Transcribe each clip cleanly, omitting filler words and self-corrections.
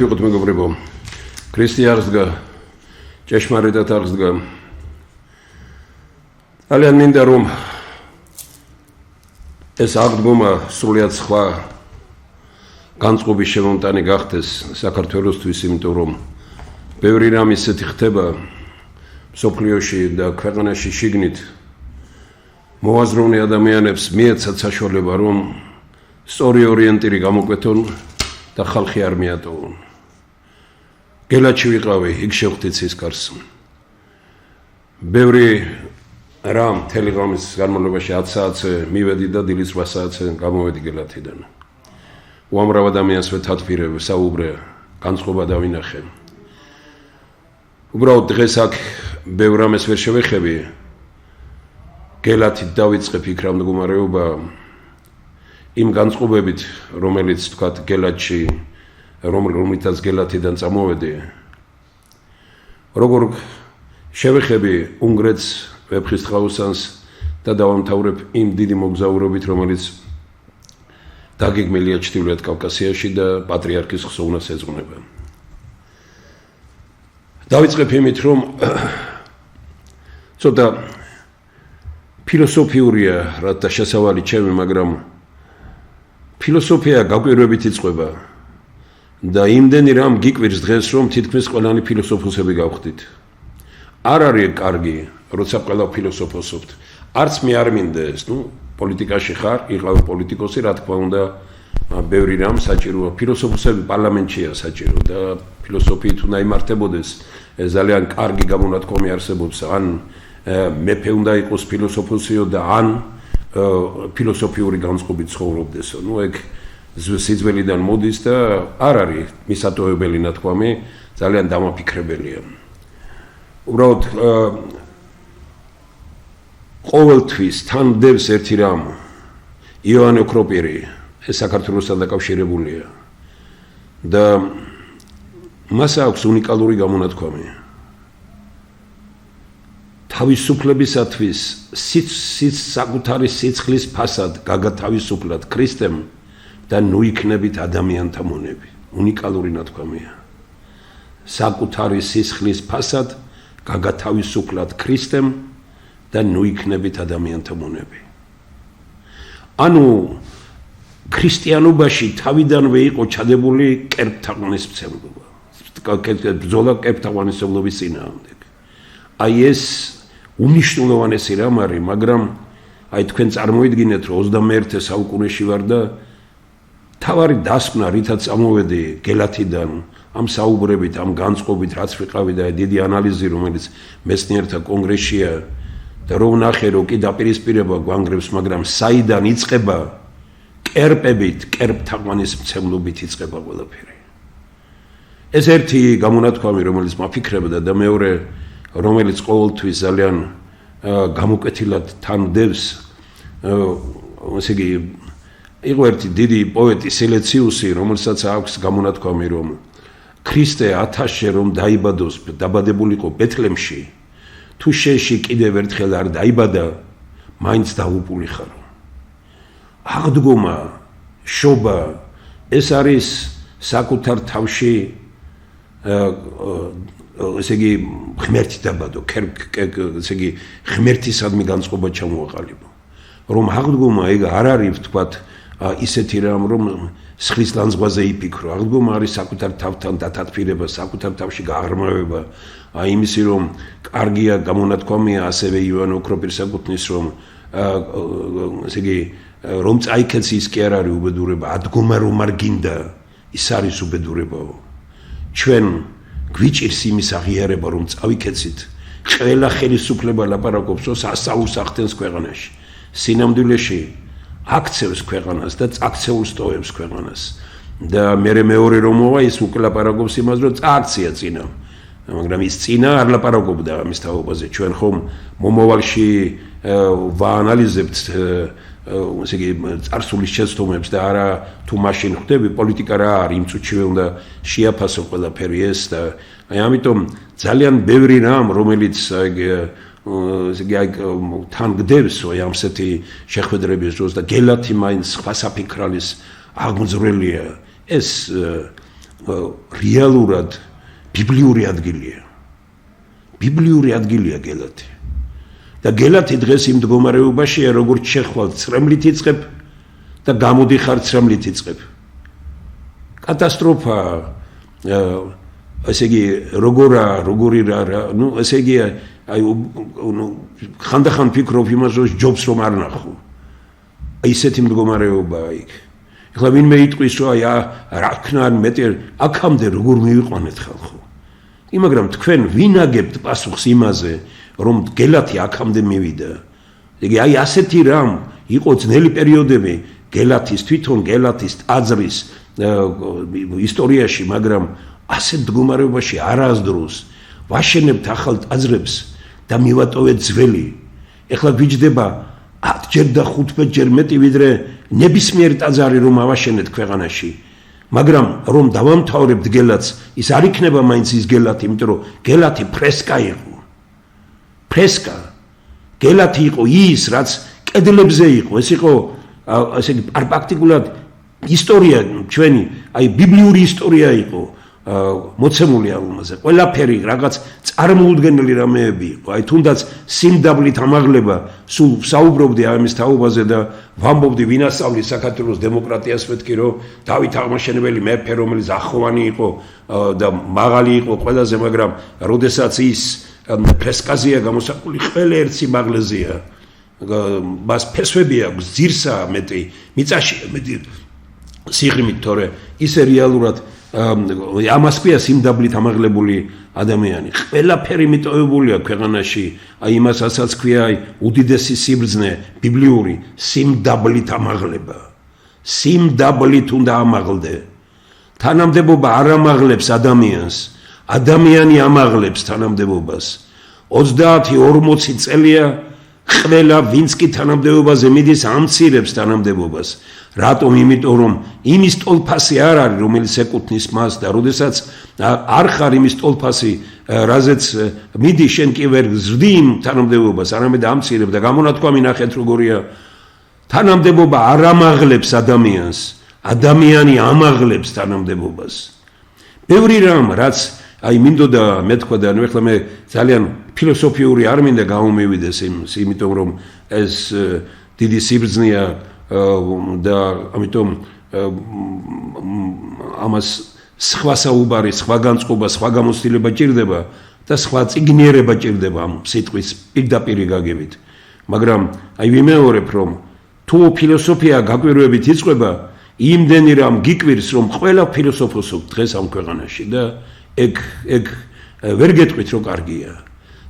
ვიყოთ მეგობრებო, ქრისტიანს დგა, ჭეშმარიტად აღს დგა. ძალიან მინდა რომ ეს აღდგომა სრულიად სხვა განწყობის შემომტანი გახდეს საქართველოსთვის, იმიტომ რომ ბევრი რამ ისეთი ხდება მსოფლიოში და ქვეყანაში შიგნით მოაზროვნე ადამიანებს მიეცათ საშუალება რომ სწორი ორიენტირი გამოკვეთონ და ხალხი არ მიატოვონ. გელათში ვიყავი, იქ შევხვდით სისკარს. ბევრი რამ მთელი ღამის განმავლობაში 10 საათზე მივედი და დილის 8 საათზე გამოვედი გელათიდან. უამრავ ადამიანს ვეთათბირებ, საუბრე, განწყობა დავინახე. უბრალოდ დღეს აქ ბევრ რამეს ვერ შევეხები. გელათით დავიწყებ იქ რა მდგომარეობა იმ განწყობებით, რომელიც თქვათ გელათში, რომლითაც გელათიდან წამოვედი. როგორ შევეხები უნგრეთს, ვეფხისტყაოსანს და დავამთავრებ იმ დიდი მოგზაურობით, რომელიც დაგეგმილია ჩრდილოეთ კავკასიაში და პატრიარქის ხსოვნას ეძღვნება. დავიწყებ იმით, რომ ცოტა ფილოსოფიურია რათა შესავალი ჩემი, მაგრამ ფილოსოფია გაკვირვებით იწყება და იმდენი რამ გიკვირს დღეს, რომ თითქმის ყველანი ფილოსოფოსები გავხდით. არ არის კარგი, როცა ყველა ფილოსოფოსობთ. არც მე არ მინდა ეს, პოლიტიკაში ხარ, იყავი პოლიტიკოსი, რა თქმა უნდა, ბევრი რამ საჭიროა. ფილოსოფოსები პარლამენტშია საჭირო და ფილოსოფიით უნდა იმართებოდეს. ეს ძალიან კარგი გამონათქვამი არსებობს, ან მეფე უნდა იყოს ფილოსოფოსიო და ან ფილოსოფიური განწყობით ცხოვრობდესო. ეგ სიძველიდან მოდის და არ არის მისატოვებელი ნათქვამი, ძალიან დამაფიქრებელია. უბრალოდ ყოველთვის თან დევს ერთი რამ, იოანე ოქროპირი, ეს საქართველოსთან დაკავშირებულია და მას აქვს უნიკალური გამონათქვამი. თავისუფლებისათვის საკუთარი სიცხლის ფასად გაგათავისუფლად ქრისტემ და ნუ იქნებით ადამიანთა მონები. უნიკალური ნათქვამია. საკუთარი სიცხლის ფასად გაგათავისუფლად ქრისტემ და ნუ იქნებით ადამიანთა მონები. ანუ ქრისტიანობაში თავიდანვე იყო ჩადებული კერპთაღვანისმცემლობა. ბრძოლა კერპთაღვანისმცემლობის წინააღმდეგ. აი ეს უნიშნულოვანესი რამ არის, მაგრამ აი თქვენ წარმოიდგინეთ, რომ 21 საუკუნეში ვარ და თავარი დასკვნა, რითაც წამოვედი გელათიდან, ამ საუბრებით, ამ განწყობით, რაც ვიყავი და დიდი ანალიზი, რომელიც მეცნიერთა კონგრესშია და რომ ნახე, რომ კი დაპირისპირება გვანგრევს, მაგრამ საიდან იწყება კერპებით, კერპთაღვანისმცემლობით იწყება ყველაფერი. ეს ერთი გამონათქვამი, რომელიც მაფიქრებდა და მეორე, რომელიც ყოველთვის ძალიან გამოკვეთილად თან დევს, ესე იგი, იყო ერთი დიდი პოეტი სილეციუსი, რომელსაც აქვს გამონათქვამი, რომ ქრისტე 1000-ში რომ დაიბადოს, დაბადებულიყო ბეთლემში, თუ შენში კიდევ ერთხელ არ დაიბადა, მაინც დაუპული ხარო. აღდგომა, შობა, ეს არის საკუთარ თავში ესე იგი ღმერთი დაბადო, ესე იგი ღმერთისადმი განწყობა ჩამოაყალიბო. რომ აღდგომა ეგ არ არის თქვათ ისეთი რამ, რომ სხლის ლანძღვაზე იფიქრო. აღდგომა არის საკუთარ თავთან დათათბირება, საკუთარ თავში გააღრმავება. აი იმისი რომ კარგია გამონათქვამია ასევე იოანე ოქროპირის ეკუთვნის, რომ ესე იგი რომ წაიქეც ის კი არ არის უბედურება, ადგომა რომ არ გინდა, ის არის უბედურებაო. ჩვენ გვიჭირს იმის აღიარება, რომ წავიქეცით. ყველა ხელისუფლება ლაპარაკობს, რომ სასწაულს ახდენს ქვეყანაში. სინამდვილეში აქცევს ქვეყანას და წაქცეულს ტოვებს ქვეყანას. და მეორე რომ მოვა, ის უკვე ლაპარაკობს იმას, რომ წააქცია წინა. მაგრამ ის წინა არ ლაპარაკობდა ამის თაობაზე. ჩვენ ხომ მომავალში ვაანალიზებთ ესე იგი წარსულის შეცდომებს და არა თუ მაშინ ხვდები პოლიტიკა რა არის, იმ წუთშივე უნდა შეაფასო ყველაფერი ეს და აი ამიტომ ძალიან ბევრი რამ, რომელიც ესე იგი თან გდევს ამსეთი შეხვედრების დროს და გელათი მაინც სხვა საფიქრალის აღმძვრელია. ეს რეალურად ბიბლიური ადგილია. ბიბლიური ადგილია გელათი. და გელათი დღეს იმ მდგომარეობაშია, როგორც შეხვალ ცრემლით იწყებ და გამოდიხარ ცრემლით იწყებ. კატასტროფა, ესე იგი, როგორი რა, ну, ესე იგი, აი, ხანდახან ფიქრობ იმას, რომ ჯობს რომ არ ნახო. აი ესეთი მდგომარეობაა იქ. ეხლა ვინმე იტყვის, რომ აი რა ქნა მეტი აქამდე როგორ მივიყვანეთ ხალხო. მაგრამ თქვენ ვინ აგებთ პასუხს იმაზე, რომ გელათი აქამდე მივიდა. იგი აი ასეთი რამ იყო ძნელი პერიოდები გელათის თვითონ გელათის ტაძრის ისტორიაში, მაგრამ ასეთ მდგომარეობაში არასდროს ვაშენებთ ახალ ტაძრებს და მივატოვეთ ძველი. ეხლა გვიჯდება 10ჯერ და 15ჯერ მეტი ვიდრე ნებისმიერი ტაძარი რომ ავაშენეთ ქვეყანაში. მაგრამ რომ დავამთავრებთ გელათს, ის არ იქნება მაინც ის გელათი, იმიტომ რომ გელათი ფრესკა იყო. ფრესკა. გელათი იყო ის, რაც კედლებზე იყო. ეს იყო ესე იგი პრაქტიკულად ისტორია ჩვენი, აი ბიბლიური ისტორია იყო მოცემული ამაზე. ყველაფერი რაღაც წარმოუდგენელი რამეები იყო. აი თუნდაც სიმდაბლით ამაღლება, სულ საუბრობდი ამის თაობაზე და ვამბობდი ვინასწავლის საქართველოს დემოკრატიას, მეთქი რომ დავით აღმაშენებელი მეფე, რომელიც ახოვანი იყო და მაღალი იყო ყველაზე, მაგრამ როდესაც ის ფრესკაზია გამოსაკული, ყველა ერთ სიმაღლეზეა. მას ფესვები აქვს, ძირსა მეტი, მიწაშია მეტი სიღრმით, თორე ისე რეალურად ამას ქვია სიმდაბლით ამაღლებული ადამიანი. ყველაფერი მიტოვებულია ქვეყანაში, აი იმასაც ქვია უდიდესი სიბრძნე ბიბლიური სიმდაბლით ამაღლება. სიმდაბლით უნდა ამაღლდე. თანამდებობა არ ამაღლებს ადამიანს, ადამიანი ამაღლებს თანამდებობას. 30-40 წელია ყველა ვინც კი თანამდებობაზე მიდის ამცირებს თანამდებობას. რატომ? იმიტომ რომ იმის ტოლფასი არ არის, რომელიც ეკუთვნის მას და როდესაც არ ხარ იმის ტოლფასი, რაზეც მიდი შენ კი ვერ ზრდი იმ თანამდებობას, არამედ ამცირებ და გამონათქვამი ნახეთ როგორია. თანამდებობა არ ამაღლებს ადამიანს, ადამიანი ამაღლებს თანამდებობას. ბევრი რამ, რაც აი მინდოდა მეთქვა და ნუ ეხლა მე ძალიან ფილოსოფიური არ მინდა გამომივიდეს იმიტომ რომ ეს დიდი სიბრძნეა და ამიტომ ამას სხვა საუბარი, სხვა განწყობა, სხვა გამოცდილება ჭირდება და სხვა წიგნიერება ჭირდება ამ სიტყვის პირდაპირი გაგებით. მაგრამ აი ვიმეორებ რომ თუ ფილოსოფია გაკვირვებით იწყება, იმდენი რამ გიკვირს რომ ყველა ფილოსოფოსო დღეს ამ ქვეყანაში და ეგ ვერ გეტყვით რომ კარგია.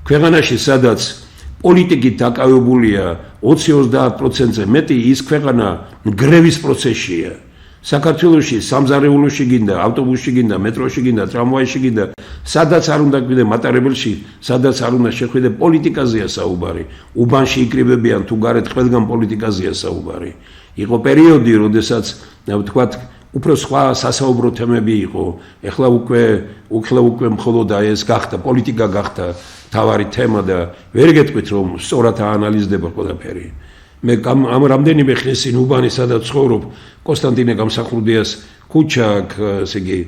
ქვეყანაში სადაც პოლიტიკით დაკავებულია 20-30%-ზე მეტი, ის ქვეყანა გრევის პროცესშია. საქართველოში სამზარეულოში გინდა, ავტობუსში გინდა, მეტროში გინდა, ტრამვაიში გინდა, სადაც არ უნდა გვიდე მატარებელში, სადაც არ უნდა შეხვიდე, პოლიტიკაზეა საუბარი. უბანში იკრიბებიან თუ გარეთ ყველგან პოლიტიკაზეა საუბარი. იყო პერიოდი, როდესაც ვთქვათ უფრო სხვა სასაუბრო თემები იყო. ეხლა უკვე მხოლოდ ეს გახდა, პოლიტიკა გახდა თავარი თემა და ვერ გეტყვით რომ სწორად აანალიზდება ყველაფერი. მე ამ რამდენიმე ხნის წინ უბანი სადაც ცხოვრობ, კონსტანტინე გამსახურდიას ქუჩა, ესე იგი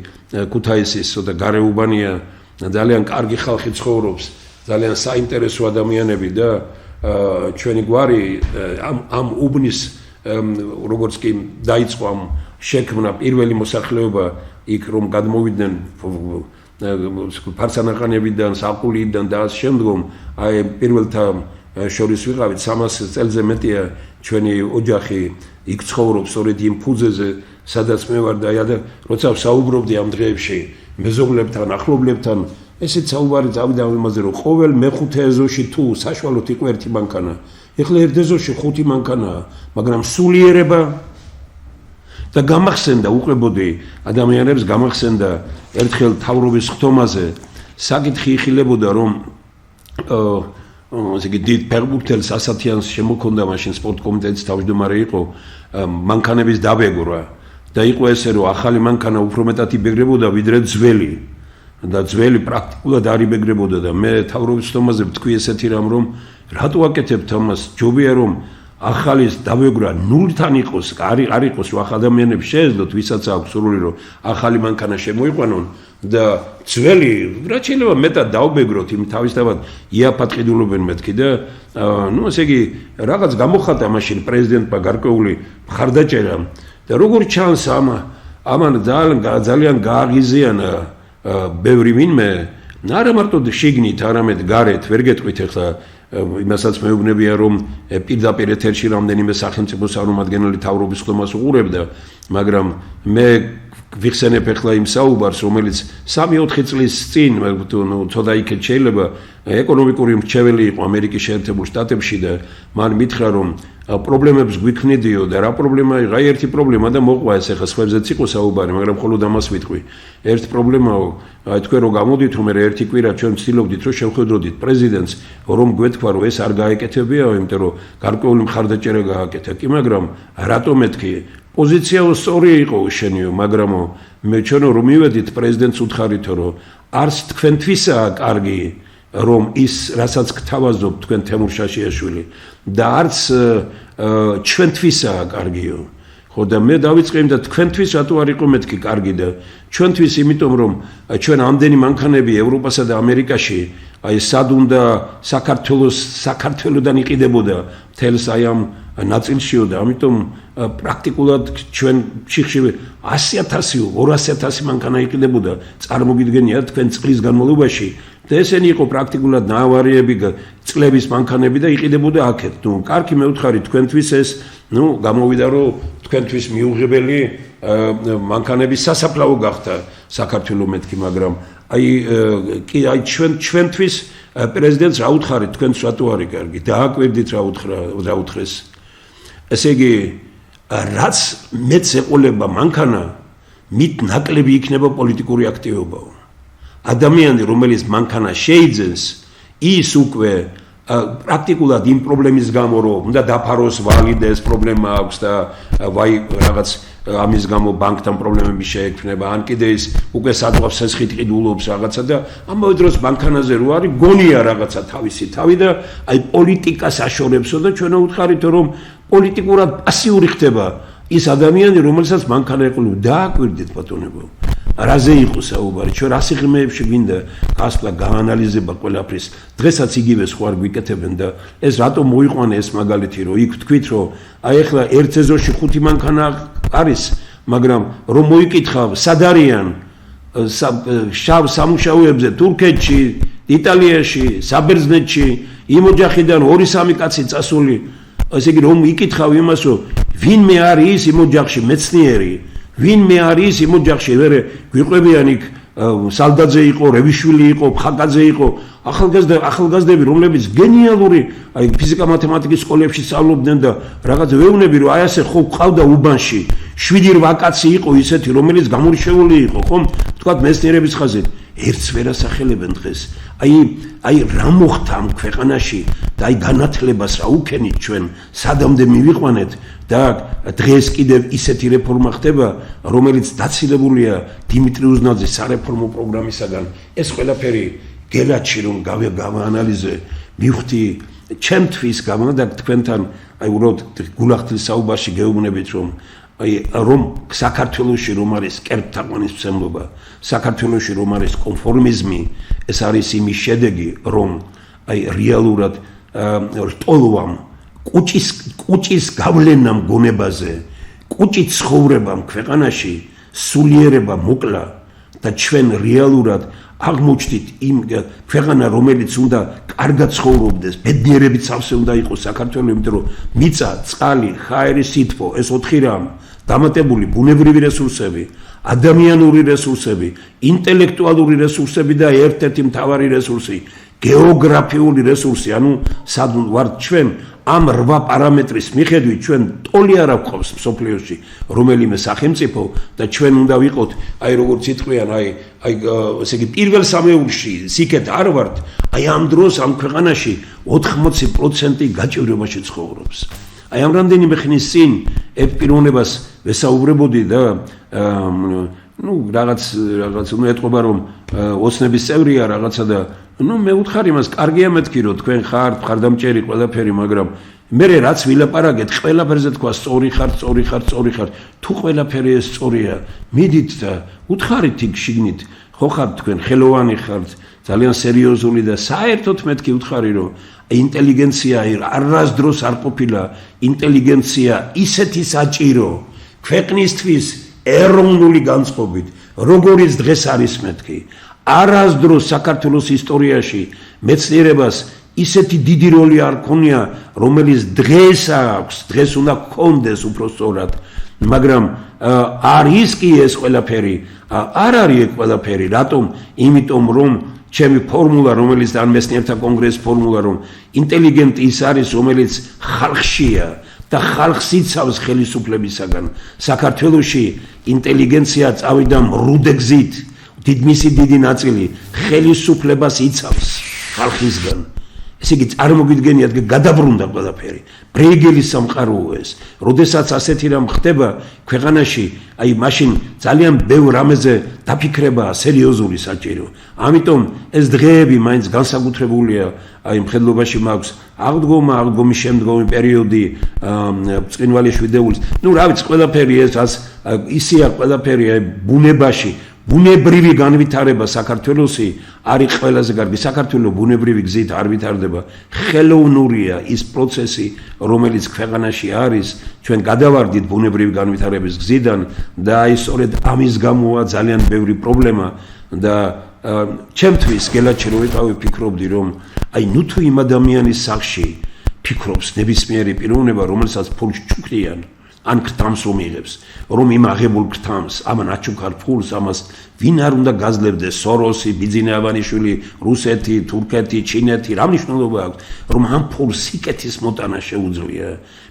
ქუთაისის და გარეუბანია, ძალიან კარგი ხალხი ცხოვრობს, ძალიან საინტერესო ადამიანები და ჩვენი გვარი ამ უბნის როგორც კი დაიწყო ამ შექმნა პირველი მოსახლეობა იქ რომ გადმოვიდნენ ფარსანაყანებიდან, საყულიიდან და ამ შემდგომ აი პირველთა შორის ვიყავით 300 წელზე მეტია ჩვენი ოჯახი იქ ცხოვრობს სწორედ იმ ფუძეზე, სადაც მე ვარ და როცა საუბრობდი ამ დღეებში მეზობლებთან, ახლობლებთან, ესეც საუბარი წავიდა იმაზე, რომ ყოველ მეხუთე ეზოში თუ საშუალოდ იყო ერთი მანქანა. ეხლა ერთ ეზოში 5 მანქანაა, მაგრამ სულიერება და გამახსენდა უყებოდი ადამიანებს გამახსენდა ერთხელ თავრობის ხტომაზე საკითხი იხილებოდა რომ ესე იგი დიდ ფეხბურთელს ასათიანს შემოქონდა მაშინ სპორტ კომიტეტის თავმჯდომარე იყო მანქანების დაბეგრვა და იყო ესე რომ ახალი მანქანა უფრო მეტად იბეგრებოდა ვიდრე ძველი და ძველი პრაქტიკულად არ იბეგრებოდა და მე თავრობის ხტომაზე ვთქვი ესეთი რამ რომ რატო აკეთებთ ამას ჯობია რომ ახალი დავეგრა ნულთან იყოს, არ იყოს რომ ახალ ადამიანებს შეეძლოთ, ვისაც აქვს სურვილი რომ ახალი მანქანა შემოიყვანონ და ძველი რაც შეიძლება მეტად დაუბეგროთ, იმ თავისთავად იაფად ყიდულობენ მეთქი და ну ესე იგი რაღაც გამოხატა მაშინ პრეზიდენტმა გარკვეული მხარდაჭერა და როგორც ჩანს ამან ძალიან გააღიზიანა ბევრი ვინმე არა მარტო შიგნით, არამედ გარეთ ვერ გეტყვით ახლა იმასაც მეუბნებია რომ პირდაპირ ეთერში რამდენიმე სახელმწიფო წარმომადგენელი თავრობის ხდომას უყურებდა, მაგრამ მე ვიხსენებ ახლა იმ საუბარს, რომელიც 3-4 წლის წინ ცოტა იქეთ შეიძლება ეკონომიკური მრჩეველი იყო ამერიკის შეერთებულ შტატებში და მან მითხრა რომ პრობლემებს გვიქმნიდიო და რა პრობლემა იყო, აი ერთი პრობლემა და მოყვა ეს ახლა სხვებზეც იყო საუბარი, მაგრამ მხოლოდ ამას ვიტყვი. ერთ პრობლემაო, აი თქვენ რომ გამოდით რომ მე ერთი კვირა ჩვენ ვცდილობდით რომ შევხედოდით პრეზიდენტს, რომ გვეთქვა რომ ეს არ გაეკეთებიაო, იმიტომ რომ გარკვეული მხარდაჭერა გააკეთა. კი, მაგრამ რატომ მეთქი? პოზიციაო სწორი იყო შენიო, მაგრამ მე ჩვენო რომ მივედით პრეზიდენტს უთხარითო რომ არც თქვენთვისაა კარგი რომ ის რასაც გთავაზობ თქვენ თემურ შაშიაშვილი და არც ჩვენთვისაა კარგიო. ხო და მე დავიწყე და თქვენთვის რატო არ იყო მეთქი კარგი და ჩვენთვის იმიტომ რომ ჩვენ ამდენი მანქანები ევროპასა და ამერიკაში აი სად უნდა საქართველოსდან იყიდებოდა თელს აი ამ ნაწილშიო და ამიტომ პრაქტიკულად ჩვენ შიხში 100,000 200,000 მანქანა იყიდებოდა წარმოგიდგენია თქვენ წლის განმავლობაში და ესენი იყო პრაქტიკულად ნავარიები წლების მანქანები და იყიდებოდა აქეთ. ნუ კარგი მე ვთხარი თქვენთვის ეს ნუ გამოვიდა რომ თქვენთვის მიუღებელი მანქანების სასაფლაო გახდა საქართველოს მეთქი, მაგრამ აი ჩვენთვის პრეზიდენტს რა უთხარით, თქვენს რატო არის კარგი? დააკვირდით რა უთხრეს. ესე იგი რაც მეც ეყოლება მანქანა, მით ნაკლები იქნება პოლიტიკური აქტივობაო. ადამიანი რომელიც მანქანა შეიძენს, ის უკვე პრაქტიკულად იმ პრობლემის გამო რომ უნდა დაფაროს ვალი და ეს პრობლემა აქვს და ვაი რაღაც ამის გამო ბანკთან პრობლემები შეექმნება, ან კიდე ის უკვე სადღაც სესხით ყიდულობს რაღაცა და ამავე დროს მანქანაზე რო არის გონია რაღაცა თავისი თავი და აი პოლიტიკას აშორებსო და ჩვენ უთხარით რომ პოლიტიკურად პასიური ხდება ის ადამიანი რომელსაც მანქანა ეყოლება. დააკვირდით ბატონებო რაზე იყო საუბარი, ჩვენ რა სიღრმეებში გვინდა გასვლა გაანალიზება ყველაფრის, დღესაც იგივე სხვა არ გვიკეთებენ და ეს რატომ მოიყვანა ეს მაგალითი რომ იქ თქვით რომ აი ახლა ერთ ეზოში 5 მანქანა არის, მაგრამ რომ მოიკითხავ სად არიან შავ სამუშაოებზე თურქეთში, იტალიაში, საბერძნეთში, იმ ოჯახიდან 2-3 კაცი წასული, ესე იგი რომ იკითხავ იმას რომ ვინმე არის იმ ოჯახში მეცნიერი, ვინმე არის იმ ოჯახში ვერე გვიყვებიან იქ სალდაძე იყო, რევიშვილი იყო, ფხაკაძე იყო, ახალგაზრდები რომლებიც გენიალური აი ფიზიკა მათემატიკის სკოლებში სწავლობდნენ და რაღაც ვეუბნები რომ აი ასე ხო ყავდა უბანში 7-8 კაცი იყო ისეთი რომელიც გამორჩეული იყო, ხომ თქვათ მეცნიერების ხაზით ერთს ვერ ასახელებენ დღეს. აი რა მოხდა ამ ქვეყანაში და აი განათლებას რა უქენით ჩვენ სადამდე მივიყვანეთ და დღეს კიდევ ისეთი რეფორმა ხდება რომელიც დაცილებულია დიმიტრი უზნაძის სარეფორმო პროგრამისაგან. ეს ყველაფერი გელაჩი რომ გავაანალიზე მივხვდი ჩემთვის გამა და თქვენთან აი უბრალოდ გულახდილ საუბარში გეუბნებით რომ საქართველოში რომ არის კერპთაყვანისმცემლობა, საქართველოში რომ არის კონფორმიზმი, ეს არის იმის შედეგი, რომ აი რეალურად რტოლვამ კუჭის გავლენამ გონებაზე, კუჭით ცხოვრებამ ქვეყანაში სულიერება მოკლა და ჩვენ რეალურად აღმოჩნდით იმ ქვეყანა რომელიც უნდა კარგად ცხოვრობდეს, ბედნიერებით სავსე უნდა იყოს საქართველოს, იმიტომ რომ მიწა, წყალი, ჰაერი, სითბო, ეს 4 რამ დამატებული ბუნებრივი რესურსები, ადამიანური რესურსები, ინტელექტუალური რესურსები და ერთ-ერთი მთავარი რესურსი, გეოგრაფიული რესურსი, ანუ სად ვართ ჩვენ ამ 8 პარამეტრის მიხედვით ჩვენ ტოლი არ აქვს მსოფლიოში რომელიმე სახელმწიფო და ჩვენ უნდა ვიყოთ აი როგორც იტყვიან აი ესე იგი პირველ სამეულში სიკეთ არ ვართ, აი ამ დროს ამ ქვეყანაში 80% გაჭირვებაში ცხოვრობს. აი ამ რამდენიმე ხნის წინ ერთ პიროვნებას ვესაუბრებოდი და რაღაც ეთყობა რომ ოცნების წევრია რაღაცა და მე ვუთხარ იმას, კარგია მეთქი რომ თქვენ ხართ მხარდამჭერი ყველაფერი, მაგრამ მე რაც ვილაპარაკეთ, ყველაფერზე თქვა სწორი ხარ. თუ ყველაფერი ეს სწორია, მიდით და უთხარით იქ შიგნით, ხო ხართ თქვენ ხელოვანი ხართ, ძალიან სერიოზული და საერთოდ მეთქი უთხარი რომ ინტელიგენცია არასდროს არ ყოფილა ინტელიგენცია ისეთი საჭირო ქვეყნისთვის ეროვნული განწყობით, როგორიც დღეს არის მეთქი. არასდროს საქართველოს ისტორიაში მეცნიერებას ისეთი დიდი როლი არ ქონია, რომელიც დღეს აქვს, დღეს უნდა გქონდეს უფრო სწორად, მაგრამ არის კი ეს ყველაფერი, არ არის ეს ყველაფერი, რატომ? იმიტომ რომ ჩემი ფორმულა, რომელიც ან მეცნიერთა კონგრესის ფორმულა, რომ ინტელიგენტი ის არის, რომელიც ხალხშია და ხალხს იცავს ხელისუფლებისაგან. საქართველოში ინტელიგენცია წავიდა მრუდე გზით, მისი დიდი ნაწილი ხელისუფლებას იცავს ხალხისგან. ესე იგი წარმოგიდგენიათ, გადაბრუნდა ყველაფერი. ბრეიგელის სამყაროა ეს. როდესაც ასეთი რამ ხდება ქვეყანაში, აი მაშინ ძალიან ბევრ რამეზე დაფიქრება სერიოზული საჭირო. ამიტომ ეს დღეები მაინც განსაკუთრებულია, აი მხედველობაში მაქვს აღდგომის შემდგომი პერიოდი ბრწყინვალე შვიდეულის. რა ვიცი, ყველაფერი ეს ისია ყველაფერი აი ბუნებაში ბუნებრივი განვითარება საქართველოსი არის ყველაზე კარგი. საქართველო ბუნებრივი გზით არ ვითარდება. ხელოვნურია ის პროცესი, რომელიც ქვეყანაში არის. ჩვენ გადავარდით ბუნებრივი განვითარების გზიდან და აი სწორედ ამის გამოა ძალიან ბევრი პრობლემა და ჩემთვის გელაჩი რომ ვიყავი ვფიქრობდი რომ აი თუ იმ ადამიანის სახში ფიქრობს ნებისმიერი პიროვნება, რომელსაც ფულს ჩუქრიან ან ქთამს რომ იღებს, რომ იმ აღებულ ქთამს, ამან აჩუქარ ფულს, ამას ვინ არ უნდა გაძლევდეს, სოროსი, ბიძინა ავანიშვილი, რუსეთი, თურქეთი, ჩინეთი, რა მნიშვნელობა აქვს, რომ ამ ფულს სიკეთის მოტანა შეუძლია.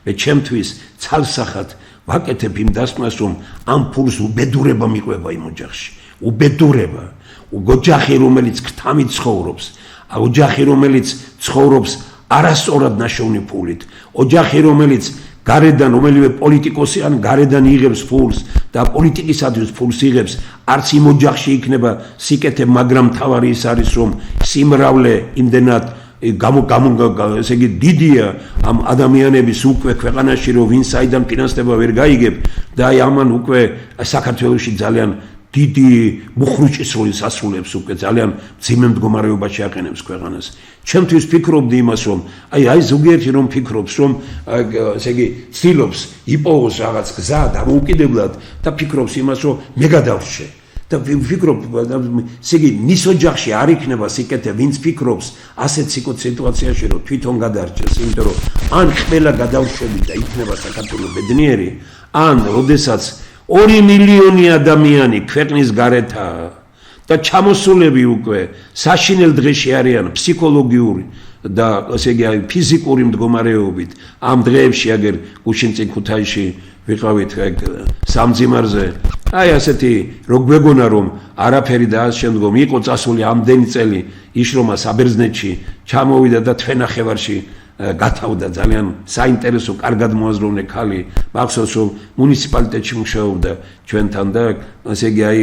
მე ჩემთვის ცალსახად ვაკეთებ იმ დასკვნას, რომ ამ ფულს უბედურება მიყვება იმ ოჯახში. უბედურება. ოჯახი, რომელიც ქთამით ცხოვრობს, ოჯახი, რომელიც ცხოვრობს არასწორად ნაშოვნი ფულით, ოჯახი, რომელიც გარედან რომელიმე პოლიტიკოსი ან გარედან იღებს ფულს და პოლიტიკისათვის ფულს იღებს, არც იმ ოჯახში იქნება სიკეთე, მაგრამ თავარი ის არის, რომ სიმრავლე იმდენად ესე იგი დიდია ამ ადამიანების უკვე ქვეყანაში, რომ ვინ საიდან ფინანსდება ვერ გაიგებ და აი ამან უკვე საქართველოში ძალიან დიდი მუხრუჭის როლს ასრულებს, უკვე ძალიან მძიმე მდგომარეობაში აყენებს ქვეყანას. ჩემთვის ფიქრობდი იმას, რომ აი ზოგიერთი რომ ფიქრობს, რომ ესე იგი ცდილობს იპოვოს რაღაც გზა დამოუკიდებლად და ფიქრობს იმას, რომ მე გადავრჩე. და ვფიქრობ, ესე იგი მის ოჯახში არ იქნება სიკეთე, ვინც ფიქრობს ასეთ სიტუაციაში, რომ თვითონ გადარჩეს, იმიტომ რომ ან ყველა გადავრჩებით და იქნება საქართველოს ბედნიერი, ან როდესაც 2 მილიონი ადამიანი ქვეყნის გარეთაა და ჩამოსულები უკვე საშინელ დღეში არიან ფსიქოლოგიური და ესე იგი ფიზიკური მდგომარეობით. ამ დღეებში აგერ გუშინწინ ქუთაისში ვიყავით სამძიმარზე, აი ასეთი რო გვეგონა რომ არაფერი და ამ შემდგომ იყო წასული ამდენი წელი იშრომა საბერძნეთში, ჩამოვიდა და თვენახევარში გათავდა ძალიან საინტერესო, კარგად მოაზროვნე ქალი, მახსოვს რომ მუნიციპალიტეტში მუშაობდა ჩვენთან და ასე იგი აი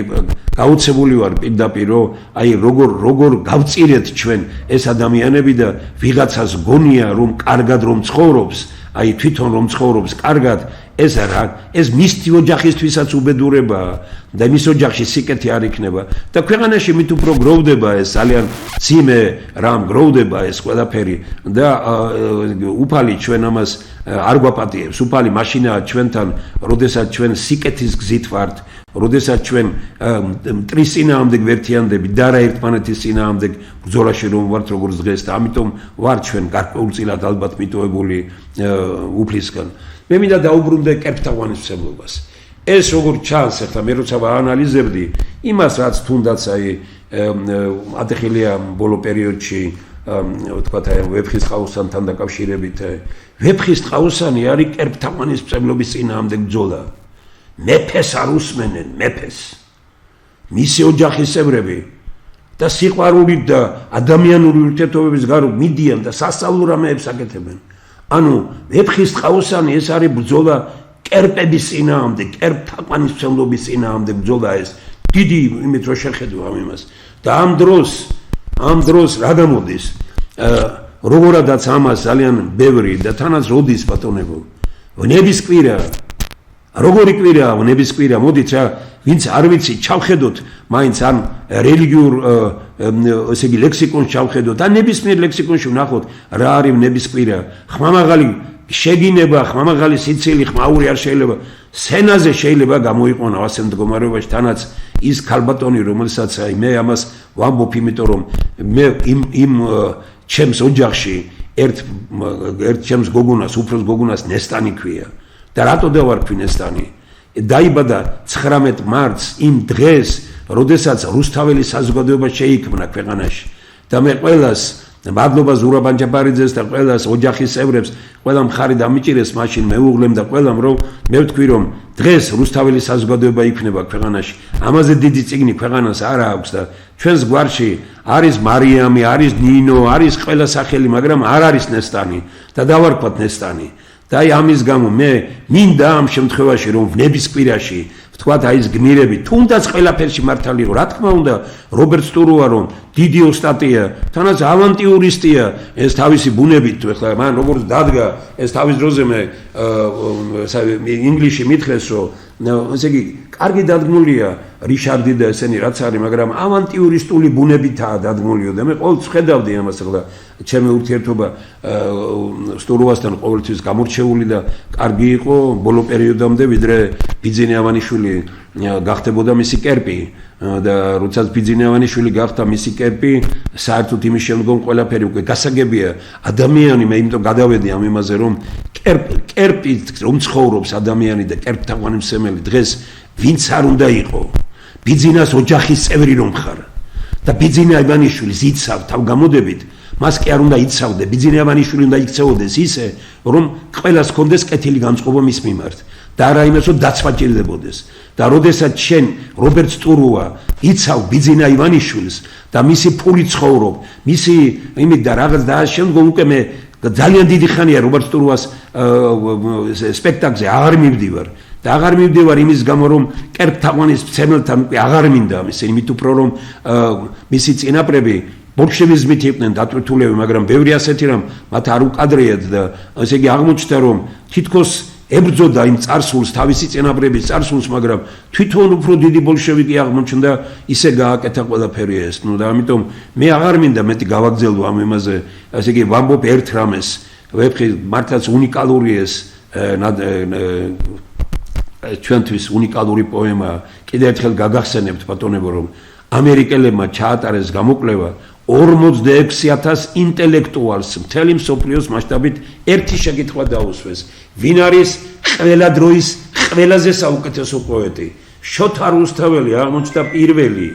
გაუცებული ვარ პირდაპირ რომ აი როგორ გავწირეთ ჩვენ ეს ადამიანები და ვიღაცას გონია რომ კარგად რომ ცხოვრობს, აი თვითონ რომ ცხოვრობს კარგად, ეს მისთი ოჯახისთვისაც უბედურებაა და მის ოჯახში სიკეთე არ იქნება და ქვეყანაში მით უფრო გროვდება ეს ძალიან ძიმე რამ გროვდება ეს ყველაფერი და უფალი ჩვენ ამას არ გვაპატიებს. უფალი მაშინაა ჩვენთან, როდესაც ჩვენ სიკეთის გზით ვართ, როდესაც ჩვენ მტრის წინააღმდეგ ვერთიანდებით და არა ერთმანეთის წინააღმდეგ ბრძოლაში რომ ვართ როგორც დღეს და ამიტომ ვართ ჩვენ გარკვეულწილად ალბათ მიტოვებული უფლისგან. მე მინდა დაუბრუნდე კერპთაღვანის მცემლობას. ეს როგორც ჩანს, ახლა მე როცა ვაანალიზებდი იმას, რაც თუნდაც აი ადრეხილია ბოლო პერიოდში ვთქვათ აი ვეფხისტყაოსანთან დაკავშირებით, ვეფხისტყაოსანი არის კერპთაღვანის მცემლობის წინააღმდეგ ბრძოლა. მეფეს არ უსმენენ, მეფეს. მისი ოჯახის წევრები და სიყვარულით და ადამიანური ურთიერთობების გარეთ მიდიან და სასწავლო რამეებს აკეთებენ. ანუ ვეფხისტყაოსანი ეს არის ბრძოლა კერპების წინააღმდეგ, კერპთაყვანის მცემლობის წინააღმდეგ ბრძოლა ეს დიდი იმით რო შეხედო ამ იმას და ამ დროს რა გამოდის როგორადაც ამას ძალიან ბევრი და თანაც როდის ბატონებო ნების კვირა როგორი კვირაა ნების კვირა მოდით რა ვინც არ ვიცი ჩავხედოთ მაინც ამ რელიგიურ ესე იგი ლექსიკონს ჩავხედოთ ან ნებისმიერ ლექსიკონში ვნახოთ რა არის ნების კვირა ხმამაღალი შეგინება ხმამაღალი სიცილი ხმაური არ შეიძლება სენაზე შეიძლება გამოიყონო ასე მდგომარეობაში თანაც ის ქალბატონი რომელსაც აი მე ამას ვამბობ იმიტომ რომ მე იმ ჩემს ოჯახში ერთ ჩემს გოგონას უფროს გოგონას ნესტანი ქვია და რატო დავარქვი ნესტანი დაიბადა 19 მარტს იმ დღეს როდესაც რუსთაველი საზოგადოება შეიქმნა ქვეყანაში და მე ყველას მადლობა ზურაბ ანჯაბარიძეს და ყველას ოჯახის წევრებს ყველა მხარი დამიჭირეს მაშინ მეუღლემ და ყველამ რომ მე ვთქვი რომ დღეს რუსთაველი საზოგადოება იქნება ქვეყანაში ამაზე დიდი წიგნი ქვეყანას არ აქვს და ჩვენს გვარში არის მარიამი არის ნინო არის ყველა სახელი მაგრამ არ არის ნესტანი და დავარქვათ ნესტანი და აი ამის გამო მე მინდა ამ შემთხვევაში რომ ნების კვირაში ვთქვათ აი ეს გმირები თუნდაც ყველაფერში მართალი რომ რა თქმა უნდა რობერტ სტურუა რომ დიდი ოსტატია თანაც ავანტიურისტია ეს თავისი ბუნებით ეხლა მან როგორც დადგა ეს თავის დროზე მე ინგლისში მითხრეს რომ ესე იგი კარგი დადგმულია რიშარდი და ესენი რაც არის მაგრამ ავანტიურისტული ბუნებითაა დადგმულიო და მე ყოველთვის ხედავდი ამას ახლა ჩემი ურთიერთობა სტურუასთან ყოველთვის გამორჩეული და კარგი იყო ბოლო პერიოდამდე ვიდრე ბიძინე ავანიშვილი გახდებოდა მისი კერპი და როდესაც ბიძინე ავანიშვილი გახდა მისი კერპი საერთოდ იმის შემდგომ ყველაფერი უკვე გასაგებია ადამიანი მე იმიტომ გადავედი ამ იმაზე რომ კერპით რომ ცხოვრობს ადამიანი და კერპთაღვანისმცემელი დღეს ვინც არ უნდა იყო ბიძინას ოჯახის წევრი რომ ხარ და ბიძინე ავანიშვილის იცავ თავგამოდებით მას კი არ უნდა იცავდე ბიძინე ავანიშვილი უნდა იქცეოდეს ისე რომ ყველას ჰქონდეს კეთილი განწყობა მის მიმართ და არა იმას რომ დაცვა ჭირდებოდეს და როდესაც შენ რობერტ სტურუა იცავ ბიძინა ივანიშვილს და მისი ფული ცხოვრობ მისი იმით და რაღაც და შემდგომ უკვე მე ძალიან დიდი ხანია რობერტ სტურუას სპექტაკლზე აღარ მივდივარ და აღარ მივდივარ იმის გამო რომ კერპთაღვანის მცემელთან უკვე აღარ მინდა ამის იმით უფრო რომ მისი წინაპრები ბოლშევიზმით იყვნენ დატვირთულები მაგრამ ბევრი ასეთი რამ მათ არ უკადრიათ და ესე იგი აღმოჩნდა რომ თითქოს ებრძოდა იმ წარსულს თავისი წინაპრების წარსულს მაგრამ თვითონ უფრო დიდი ბოლშევიკი აღმოჩნდა ისე გააკეთა ყველაფერი ეს ნუ და ამიტომ მე აღარ მინდა მეტი გავაგზავნო ამ იმაზე ესე იგი ვამბობ ერთ რამეს ვეფხი მართლაც უნიკალური ეს ჩვენთვის უნიკალური პოემა კიდევ ერთხელ გაგახსენებთ ბატონებო რომ ამერიკელებმა ჩაატარეს გამოკვლევა 46,000 ინტელექტუალს მთელი მსოფლიოს მასშტაბით ერთი შეკითხვა დაუსვეს ვინ არის ყველა დროის ყველაზე საუკეთესო პოეტი შოთა რუსთაველი აღმოჩნდა პირველი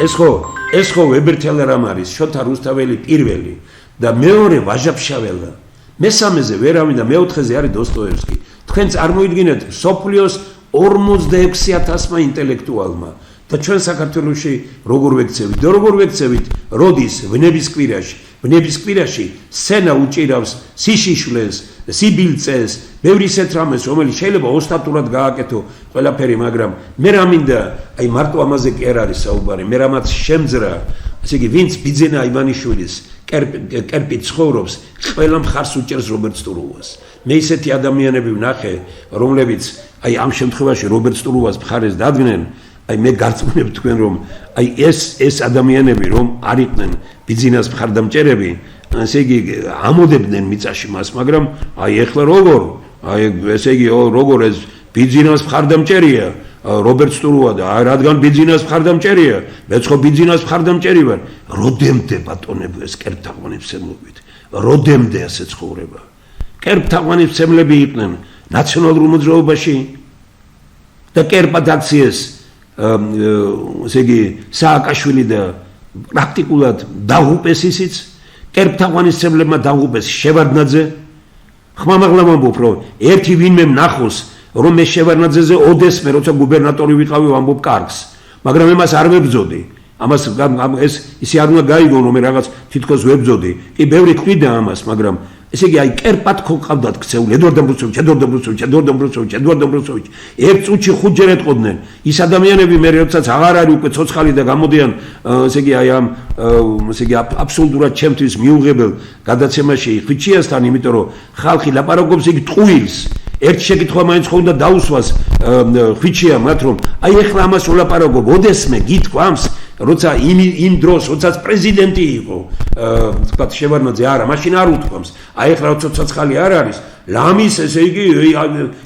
ეს ხო ვებერთელერ ამ არის შოთა რუსთაველი პირველი და მეორე ვაჟა-ფშაველა მესამეზე ვერავინ და მეოთხეზე არის დოსტოევსკი თქვენ წარმოიდგინეთ მსოფლიოს 46,000-მა ინტელექტუალმა და ჩვენ საქართველოში როგორ ვექცევით და როგორ ვექცევით როდის ვნების კვირაში სცენა უჭირავს სიშიშვლეს სიბილწეს ბევრი ისეთ რამეს რომელიც შეიძლება ოსტატურად გააკეთო ყველაფერი მაგრამ მე რა მინდა აი მარტო ამაზე კი არ არის საუბარი მე რამაც შემძრა ესე იგი ვინც ბიძინა ივანიშვილის კერპით ცხოვრობს ყველა მხარს უჭერს რობერტ სტურუას მე ისეთი ადამიანები ვნახე რომლებიც აი ამ შემთხვევაში რობერტ სტურუას მხარეს დადგნენ აი მე გარწმუნებ თქვენ რომ აი ეს ადამიანები რომ არ იყვნენ ბიძინას მხარდამჭერები ესე იგი ამოდებდნენ მიწაში მას მაგრამ აი ეხლა როგორ აი ესე იგი როგორ ეს ბიძინას მხარდამჭერია რობერტ სტურუა და რადგან ბიძინას მხარდამჭერია მეც ხო ბიძინას მხარდამჭერი ვარ როდემდე ბატონებო ეს კერპთაღვანისმცემლობით როდემდე ასე ცხოვრება კერპთაღვანისმცემლები იყვნენ ნაციონალურ მოძრაობაში და კერპად აქციეს ესე იგი სააკაშვილი და პრაქტიკულად დაღუპეს ისიც კერპთაღვანისმცემლებმა დაღუპეს შევარდნაძე ხმამაღლა ვამბობ რომ ერთი ვინმე ნახოს რომ მე შევარდნაძეზე ოდესმე როცა გუბერნატორი ვიყავი ვამბობ კარგს მაგრამ ამას არ ვებძოდი ამას ეს ისე არ უნდა გაიგო რომ მე რაღაც თითქოს ვებძოდი კი ბევრი ხვიდა ამას მაგრამ ესე იგი, აი კერპად ხოყავდათ ქცეული Ედვარდ ამბროსოვიჩი, ერთ წუთში 5 ჯერ ეტყოდნენ. ის ადამიანები მე როდესაც აღარ არის უკვე ცოცხალი და გამოდიან, ესე იგი, აი ამ ესე იგი აბსოლუტურად ჩემთვის მიუღებელ გადაცემაში ხვიჩიასთან, იმიტომ რომ ხალხი ლაპარაკობს იქ ტყუილს. ერთი შეკითხვა მაინც ხო უნდა დაუსვას ხვიჩია მათ რომ აი ეხლა ამას ვლაპარაკობ, ოდესმე გითქვამს როცა იმ დროს, როდესაც პრეზიდენტი იყო, თქვა შევარდნაძე არა, მაშინ არ უთქვამს. აი ეხლა როცა ცოცხალი არ არის, ლამის ესე იგი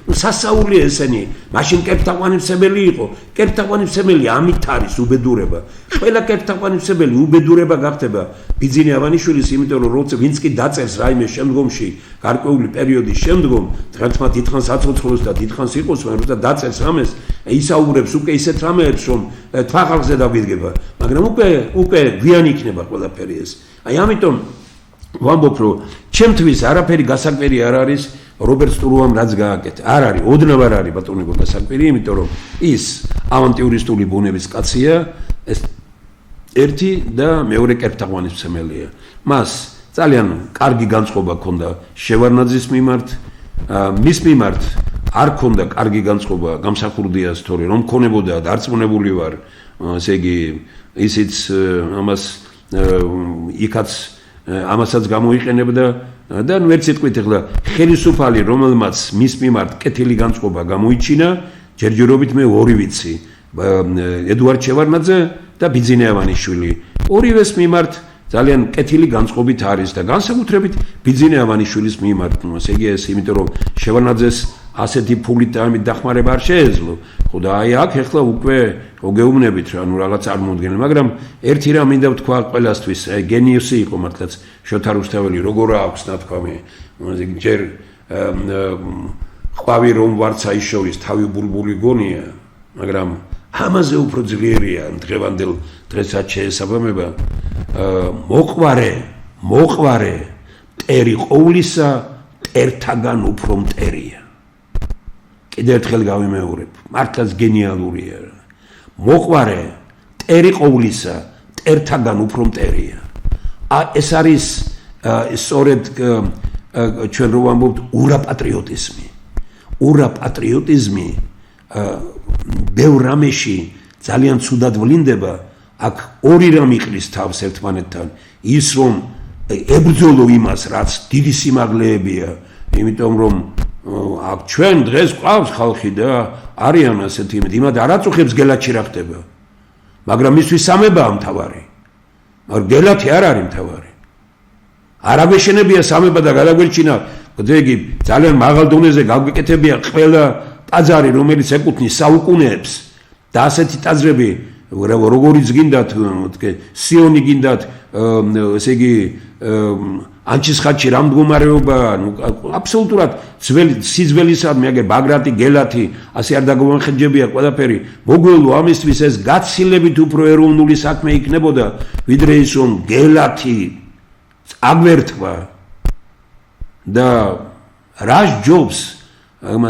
სასაული ესენი, მაშინ კერპთაყვანისმცემელი იყო. კერპთაყვანისმცემელი ამით არის უბედურება. ყველა კერპთაყვანისმცემელი უბედურება გახდება ბიძინა ავანიშვილის, იმიტომ რომ როცა ვინც კი დაწერს რაიმე შემდგომში, გარკვეული პერიოდის შემდგომ, დღესმა დიდხანს აცოცხლოს და დიდხანს იყოს, მაგრამ როცა დაწერს ამას, ისაუბრებს უკვე ისეთ რამეებს, რომ თვალხილზე დაგვიდგება. მაგრამ უკვე გვიან იქნება ყველაფერი ეს. აი ამიტომ ვამბობ რომ ჩემთვის არაფერი გასაკვირი არ არის რობერტ სტურუამ რაც გააკეთა. არ არის, ოდნავ არ არის ბატონებო გასაკვირი, იმიტომ რომ ის ავანტიურისტული ბუნების კაცია, ეს ერთი და მეორე კერპთაყვანისმცემელია. მას ძალიან კარგი განწყობა ჰქონდა შევარდნაძის მიმართ, მის მიმართ არ ჰქონდა კარგი განწყობა გამსახურდიას თორე რომ ქონებოდა დარწმუნებული ვარ, ესე იგი ისიც ამას იქაც ამასაც გამოიყენებდა და ვერც იტყვით ახლა ხელისუფალი რომელმაც მის მიმართ კეთილი განწყობა გამოიჩინა, ჯერჯერობით მე ორი ვიცი, ედუარდ შევარდნაძე და ბიძინა ავანიშვილი. ორივეს მიმართ ძალიან კეთილი განწყობით არის და განსაკუთრებით ბიძინა ავანიშვილის მიმართ. ესე იგი ეს იმიტომ რომ შევარდნაძეს ასეთი ფულით და ამით დახმარება არ შეეძლო. ხო და აი აქ ახლა უკვე გეუბნებით რა, ნუ რაღაც წარმოუდგენელი, მაგრამ ერთი რამ მინდა ვთქვა ყველასთვის, აი გენიოსი იყო მართლაც შოთა რუსთაველი, როგორ აქვს ნათქვამი, ჯერ ყვავი რომ ვარც აიშოვის, თავი ბულბული გონია, მაგრამ ამაზე უფრო ძლიერია დღევანდელ დღესაც შეესაბამება მოყვარე მტერი ყოვლისა მტერთაგან უფრო მტერია. კიდევ ერთხელ გავიმეორებ, მართლაც გენიალურია. მოყვარე მტერი ყოვლისა მტერთაგან უფრო მტერია. ეს არის სწორედ ჩვენ რო ვამბობთ ურაპატრიოტიზმი. ურაპატრიოტიზმი ბევრ რამეში ძალიან ცუდად ვლინდება. აქ ორი რამ იყრის თავს ერთმანეთთან. ის რომ ებრძოლო იმას, რაც დიდი სიმაღლეებია, იმიტომ რომ აქ ჩვენ დღეს ყავს ხალხი და არიან ასეთი იმად არ აწუხებს გელათში რა ხდება. მაგრამ მისთვის სამებაა მთავარი. მაგრამ გელათი არ არის მთავარი. არ აგვეშენებია სამება და გადაგვერჩინა, გძეგი ძალიან მაღალ დონეზე გაგვეკეთებია ყველა ტაძარი, რომელიც ეკუთვნის საუკუნეებს და ასეთი ტაძრები როგორიც გინდათ, სიონი გინდათ, ესე იგი ანჩისხატში რა მდგომარეობა, აბსოლუტურად სიძველისადმი, აგერ ბაგრატი, გელათი, ასე არ დაგომახეჯებია ყველაფერი. მოგვეულო ამისთვის ეს გაცილებით უფრო ეროვნული საქმე იქნებოდა, ვიდრე ის რომ გელათი აგვერთვა და რა ჯობს,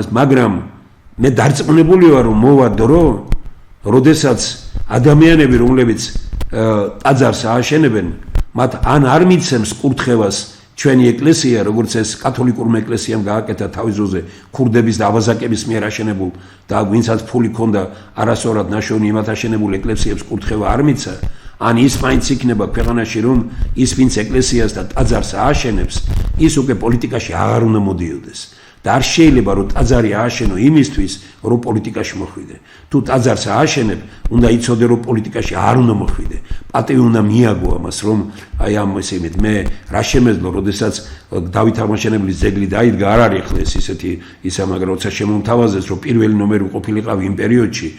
მაგრამ მე დარწმუნებული ვარ რომ მოვა დრო, როდესაც ადამიანები რომლებიც ტაძარს ააშენებენ, მათ ან არ მიცემს კურთხევას ჩვენი ეკლესია, როგორც ეს კათოლიკურმა ეკლესიამ გააკეთა თავის ძროზე ქურდების და აბაზაკების მიერ აშენებულ და ვინცაც ფული ქონდა არასწორად ნაშოვნი იმათ აშენებულ ეკლესიებს კურთხევა არ მიცა, ან ის მაინც იქნება ქვეყანაში რომ ის ვინც ეკლესიას და ტაძარს ააშენებს, ის უკვე პოლიტიკაში აღარ უნდა მოდიოდეს. და არ შეიძლება რომ ტაძარი ააშენო იმისთვის, რომ პოლიტიკაში მოხვიდე. თუ ტაძარს ააშენებ, უნდა იცოდე რომ პოლიტიკაში არ უნდა მოხვიდე. პატივი უნდა მიაგო ამას, რომ აი ამ ესე იმით მე რა შემეძლო, როდესაც დავით აღმაშენებლის ძეგლი დაიდგა, არ არის ხლეს ისეთი ისა, მაგრამ როცა შემომთავაზეს, რომ პირველი ნომერი ყოფილიყავი იმ პერიოდში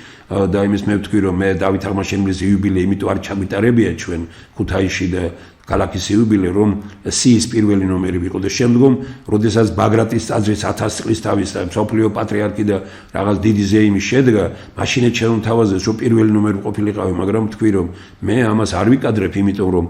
და იმის მე ვთქვი, რომ მე დავით აღმაშენებლის იუბილე, იმიტომ არ ჩაგვიტარებია ჩვენ ქუთაისში და ქალაქის იუბილე, რომ სიის პირველი ნომერი ვიყო და შემდგომ, როდესაც ბაგრატის ტაძრის 1000 წლის თავის და მსოფლიო პატრიარქი და რაღაც დიდი ზეიმი შედგა, მაშინაც შემოთავაზეს, რომ პირველი ნომერი ყოფილიყავი, მაგრამ თქვი, რომ მე ამას არ ვიკადრებ, იმიტომ რომ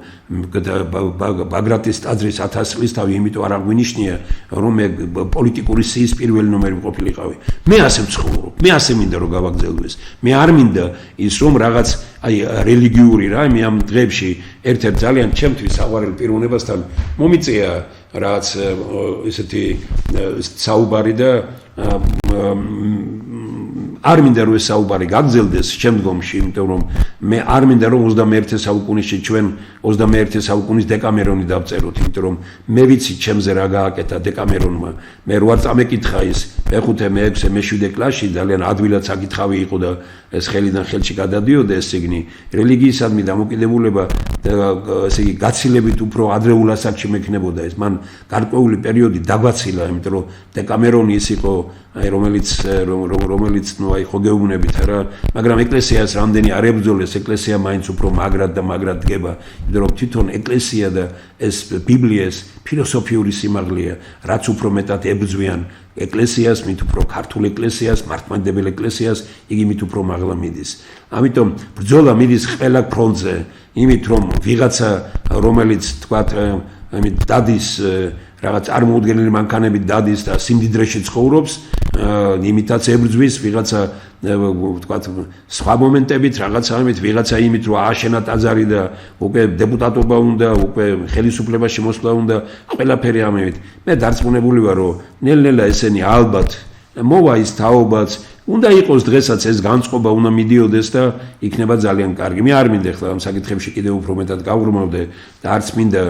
ბაგრატის ტაძრის 1000 წლის თავი, იმიტომ არ აღვინიშნია, რომ მე პოლიტიკური სიის პირველი ნომერი ყოფილიყავი. მე ასე ვცხოვრობ, მე ასე მინდა რომ გავაგზავნოს. მე არ მინდა ის რომ რაღაც აი რელიგიური რა მე ამ დღეებში ერთ-ერთ ძალიან ჩემთვის საყვარელ პიროვნებასთან მომიწია რაც ესეთი საუბარი და არ მინდა რომ ეს საუბარი გაგრძელდეს შემდგომში, იმიტომ რომ მე არ მინდა რომ 21 საუკუნეში ჩვენ 21 საუკუნის დეკამერონი დავწეროთ, იმიტომ რომ მე ვიცი ჩემზე რა გააკეთა დეკამერონმა. მე რო არ წამეკითხა ის მე-5, მე-6, მე-7 კლასში ძალიან ადვილად საკითხავი იყო და ეს ხელიდან ხელში გადადიოდა ეს ციგნი. რელიგიისადმი დამოკიდებულება ესე იგი გაცილებით უფრო ადრეულ ასაკში მექნებოდა ეს. მან გარკვეული პერიოდი დაგვაცილა, იმიტომ რომ დეკამერონი ის იყო აი რომელიც ნუ აი ხო გეუბნებით რა, მაგრამ ეკლესიას რამდენი არ ებრძოლეს, ეკლესია მაინც უფრო მაგრად და მაგრად დგება, იმიტომ რომ თვითონ ეკლესია და ეს ბიბლია ეს ფილოსოფიური სიმაღლეა, რაც უფრო მეტად ებრძვიან ეკლესიას, მით უფრო ქართულ ეკლესიას, მართლმადიდებელ ეკლესიას, იგი მით უფრო მაღლა მიდის. ამიტომ ბრძოლა მიდის ყველა ფრონტზე, იმით რომ ვიღაცა რომელიც თქვათ ამით დადის რაღაც წარმოუდგენელი მანქანებით დადის და სიმდიდრეში ცხოვრობს, იმითაც ებრძვის ვიღაცა თქვათ სხვა მომენტებით რაღაცაებით ვიღაცა იმით რომ ააშენა ტაძარი და უკვე დეპუტატობა უნდა, უკვე ხელისუფლებაში მოსვლა უნდა, ყველაფერი ამით. მე დარწმუნებული ვარ რომ ნელ-ნელა ესენი ალბათ მოვა ის თაობაც უნდა იყოს დღესაც ეს განწყობა უნდა მიდიოდეს და იქნება ძალიან კარგი. მე არ მინდა ხლა ამ საკითხებში კიდევ უფრო მეტად გავღრმავდე და არც მინდა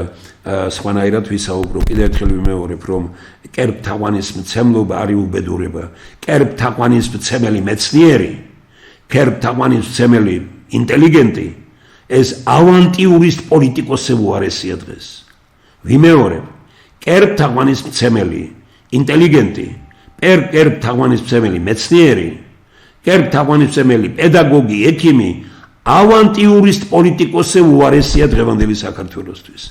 სხვანაირად ვისაუბრო. კიდევ ერთხელ ვიმეორებ რომ კერპთაყვანის მცემლობა არის უბედურება. კერპთაყვანის მცემელი მეცნიერი, კერპთაყვანის მცემელი ინტელიგენტი ეს ავანტიურისტ პოლიტიკოსზე უარესია დღეს. ვიმეორებ კერპთაყვანის მცემელი ინტელიგენტი კერპთაყვანის მცემელი მეცნიერი, კერპთაყვანისმცემელი პედაგოგი, ექიმი, ავანტიურისტ პოლიტიკოსზე უარესია დღევანდელი საქართველოსთვის.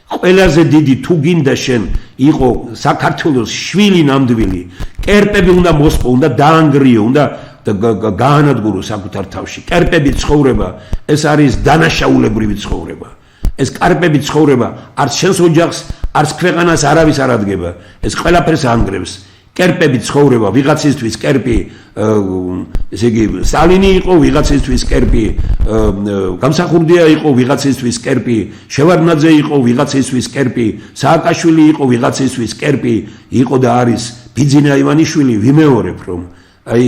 ყველაზე დიდი თუ გინდა შენ იყო საქართველოს შვილი ნამდვილი, კერპები უნდა მოსპო, უნდა დაანგრიო, უნდა გაანადგურო საკუთარ თავში. კერპები ცხოვრება, ეს არის დანაშაულებრივი ცხოვრება. ეს კარპები ცხოვრება, არც შენს ოჯახს, არც ქვეყანას არავის არ ადგება. ეს ყველაფერს ანგრევს. კერპები ცხოვრება, ვიღაცისთვის კერპი, ესე იგი, სტალინი იყო, ვიღაცისთვის კერპი, გამსახურდია იყო, ვიღაცისთვის კერპი, შევარდნაძე იყო, ვიღაცისთვის კერპი, სააკაშვილი იყო, ვიღაცისთვის კერპი, იყო და არის ბიძინა ივანიშვილი, ვიმეორებ რომ აი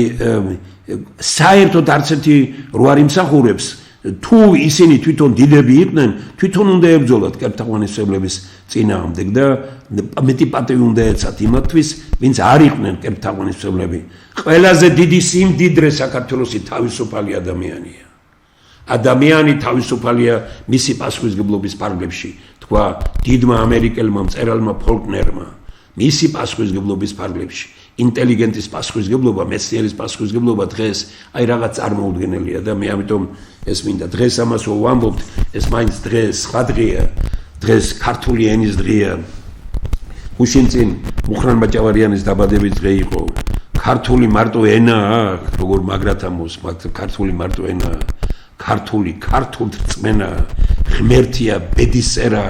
საერთოდ არც ერთი რო არ იმსახურებს თუ ისინი თვითონ დიდები იყვნენ, თვითონ უნდა ებრძოლათ კერპთაყვანისმცემლების წინააღმდეგ და მეტი პატივი უნდა ეცათ იმათთვის, ვინც არ იყვნენ კერპთაყვანისმცემლები. ყველაზე დიდი სიმდიდრე საქართველოსი თავისუფალი ადამიანია. ადამიანი თავისუფალია მისი პასუხისმგებლობის ფარგლებში, თქვა დიდმა ამერიკელმა მწერალმა ფოლკნერმა, მისი პასუხისმგებლობის ფარგლებში. ინტელიგენტის პასუხისმგებლობა, მეცნიერის პასუხისმგებლობა დღეს აი რაღაც წარმოუდგენელია და მე ამიტომ ეს მინდა დღეს ამას ვამბობთ, ეს მაინც დღეს სხვა დღეა, დღეს ქართული ენის დღეა. უშინწინ მუხრან ბაჭავარიანის დაბადების დღე იყო. ქართული მარტო ენაა, როგორ მაგრათა მოსმათ, ქართული მარტო ენაა, ქართულ რწმენა, ღმერთია, ბედისწერა,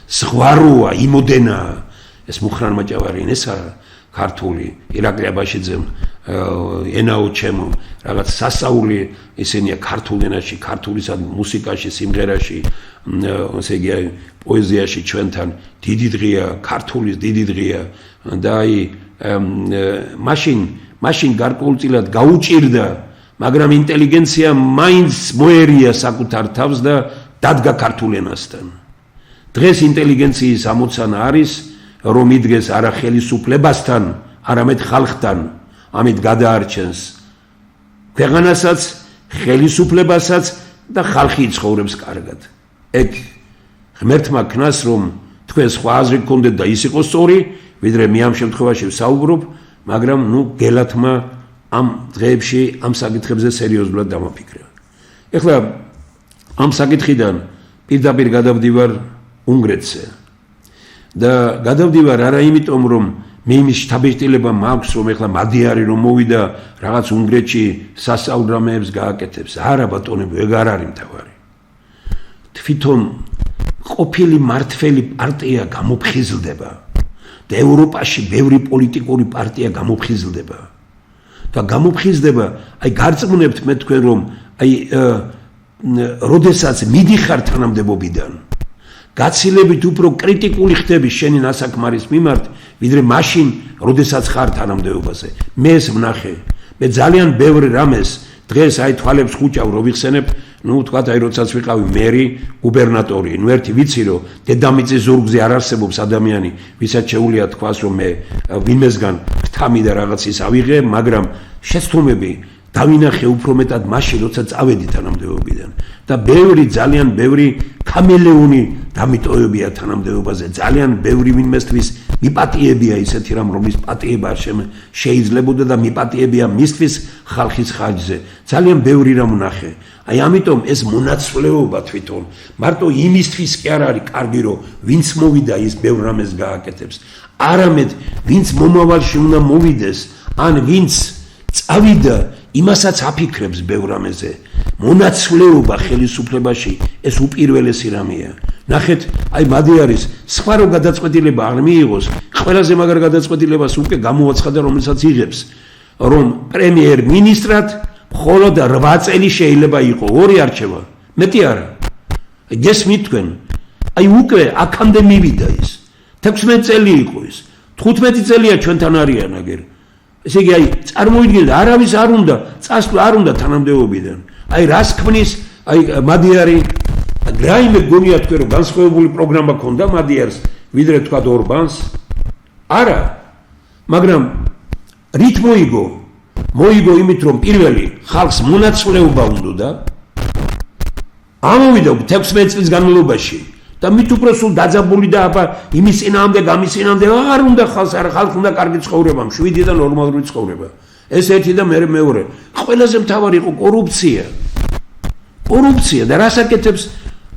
ზღვაროა, იმოდენა. ეს მუხრან ბაჭავარიანისა ქართული ირაკლი აბაშიძემ ენაო ჩემო რაღაც სასაული ისენია ქართულ ენაში, ქართულისა მუსიკაში, სიმღერაში, ესე იგი პოეზიაში ჩვენთან დიდი დღეა, ქართულის დიდი დღეა და აი მაშინ გარკვეულწილად გაუჭირდა, მაგრამ ინტელიგენცია მაინც მოერია საკუთარ თავს და დადგა ქართულ ენასთან. დღეს ინტელიგენციის ამოცანა არის რომ იდგეს არა ხელისუფლებასთან, არამედ ხალხთან, ამით გადაარჩენს ქვეყანასაც, ხელისუფლებასაც და ხალხი იცხოვრებს კარგად. ეგ ღმერთმა ქნას რომ თქვენ სხვა აზრი გქონდეთ და ის იყო სწორი, ვიდრე მე ამ შემთხვევაში ვსაუბრობ, მაგრამ ნუ გელათმა ამ დღეებში ამ საკითხებზე სერიოზულად დამაფიქრა. ეხლა ამ საკითხიდან პირდაპირ გადავდივარ უნგრეთზე. და გადავდივარ არა იმიტომ რომ მე იმის შთაბეჭდილება მაქვს რომ ეხლა მადიარი რომ მოვიდა რაღაც უნგრეთში სასწაულრამეებს გააკეთებს. არა ბატონებო, ეგ არ არის მთავარი. თვითონ ყოფილი მართველი პარტია გამოფხიზლდება და ევროპაში ბევრი პოლიტიკური პარტია გამოფხიზლდება და გამოფხიზლდება, აი გარწმუნებთ მე თქვენ რომ აი როდესაც მიდიხარ თანამდებობიდან გაცილებით უფრო კრიტიკული ხდები შენი ნასაკმარის მიმართ, ვიდრე მაშინ, როდესაც ხარ თანამდებობაზე. მე ეს ვნახე. მე ძალიან ბევრ რამეს დღეს აი თვალებს ხუჭავ რო ვიხსენებ, თქვათ აი როდესაც ვიყავი მერი, გუბერნატორი, ერთი ვიცი რომ დედამიწის ზურგზე არ არსებობს ადამიანი, ვისაც შეუძლია თქვას რომ მე ვინმესგან გთამი და რაღაც ის ავიღე, მაგრამ შეცდომები დავინახე უფრო მეტად მაშინ, როცა წავედი თანამდებობიდან და ძალიან ბევრი ქამელეონი დამიტოვებია თანამდებობაზე, ძალიან ბევრი ვინმესთვის მიპატიებია ისეთი რამ, რომლის პატიება შეიძლებოდა და მიპატიებია მისთვის ხალხის ხარჯზე. ძალიან ბევრი რამ ვნახე. აი ამიტომ ეს მონაცვლეობა თვითონ მარტო იმისთვის კი არ არის კარგი, რომ ვინც მოვიდა ის ბევრ რამეს გააკეთებს, არამედ ვინც მომავალში უნდა მოვიდეს, ან ვინც წავიდა იმასაც აფიქრებს ბევრ რამეზე. მონაცვლეობა ხელისუფლებაში ეს უპირველესი რამეა. ნახეთ, აი მადიარის სხვა რო გადაწყვეტილება არ მიიღოს, ყველაზე მაგარ გადაწყვეტილებას უკვე გამოაცხადა, რომელსაც იღებს, რომ პრემიერ-მინისტრად მხოლოდ 8 წელი შეიძლება იყო, 2 არჩევა, მეტი არა. გესმით თქვენ? აი უკვე აქამდე მივიდა ის. 16 წელი იყო ის. 15 წელია ჩვენთან არიან აგერ. ესე იგი აი წარმოიდგინეთ, არავის არ უნდა წასვლა, არ უნდა თანამდებობიდან. აი რას ქმნის, აი მადიარი რაიმე გონია თქვენ რომ განსხვავებული პროგრამა ქონდა მადიარს, ვიდრე თქვათ ორბანს? არა. მაგრამ რით მოიგო იმით რომ პირველი ხალხს მონაცვლეობა უნდა ამოვიდა 16 წლის განმავლობაში და მით უფრო სულ დაძაბული და აბა იმის წინააღმდეგ გამისწინააღმდეგ არ უნდა ხალხს უნდა კარგი ცხოვრება, მშვიდი და ნორმალური ცხოვრება. ეს ერთი და მეორე. ყველაზე მთავარი იყო კორუფცია. კორუფცია და რას აკეთებს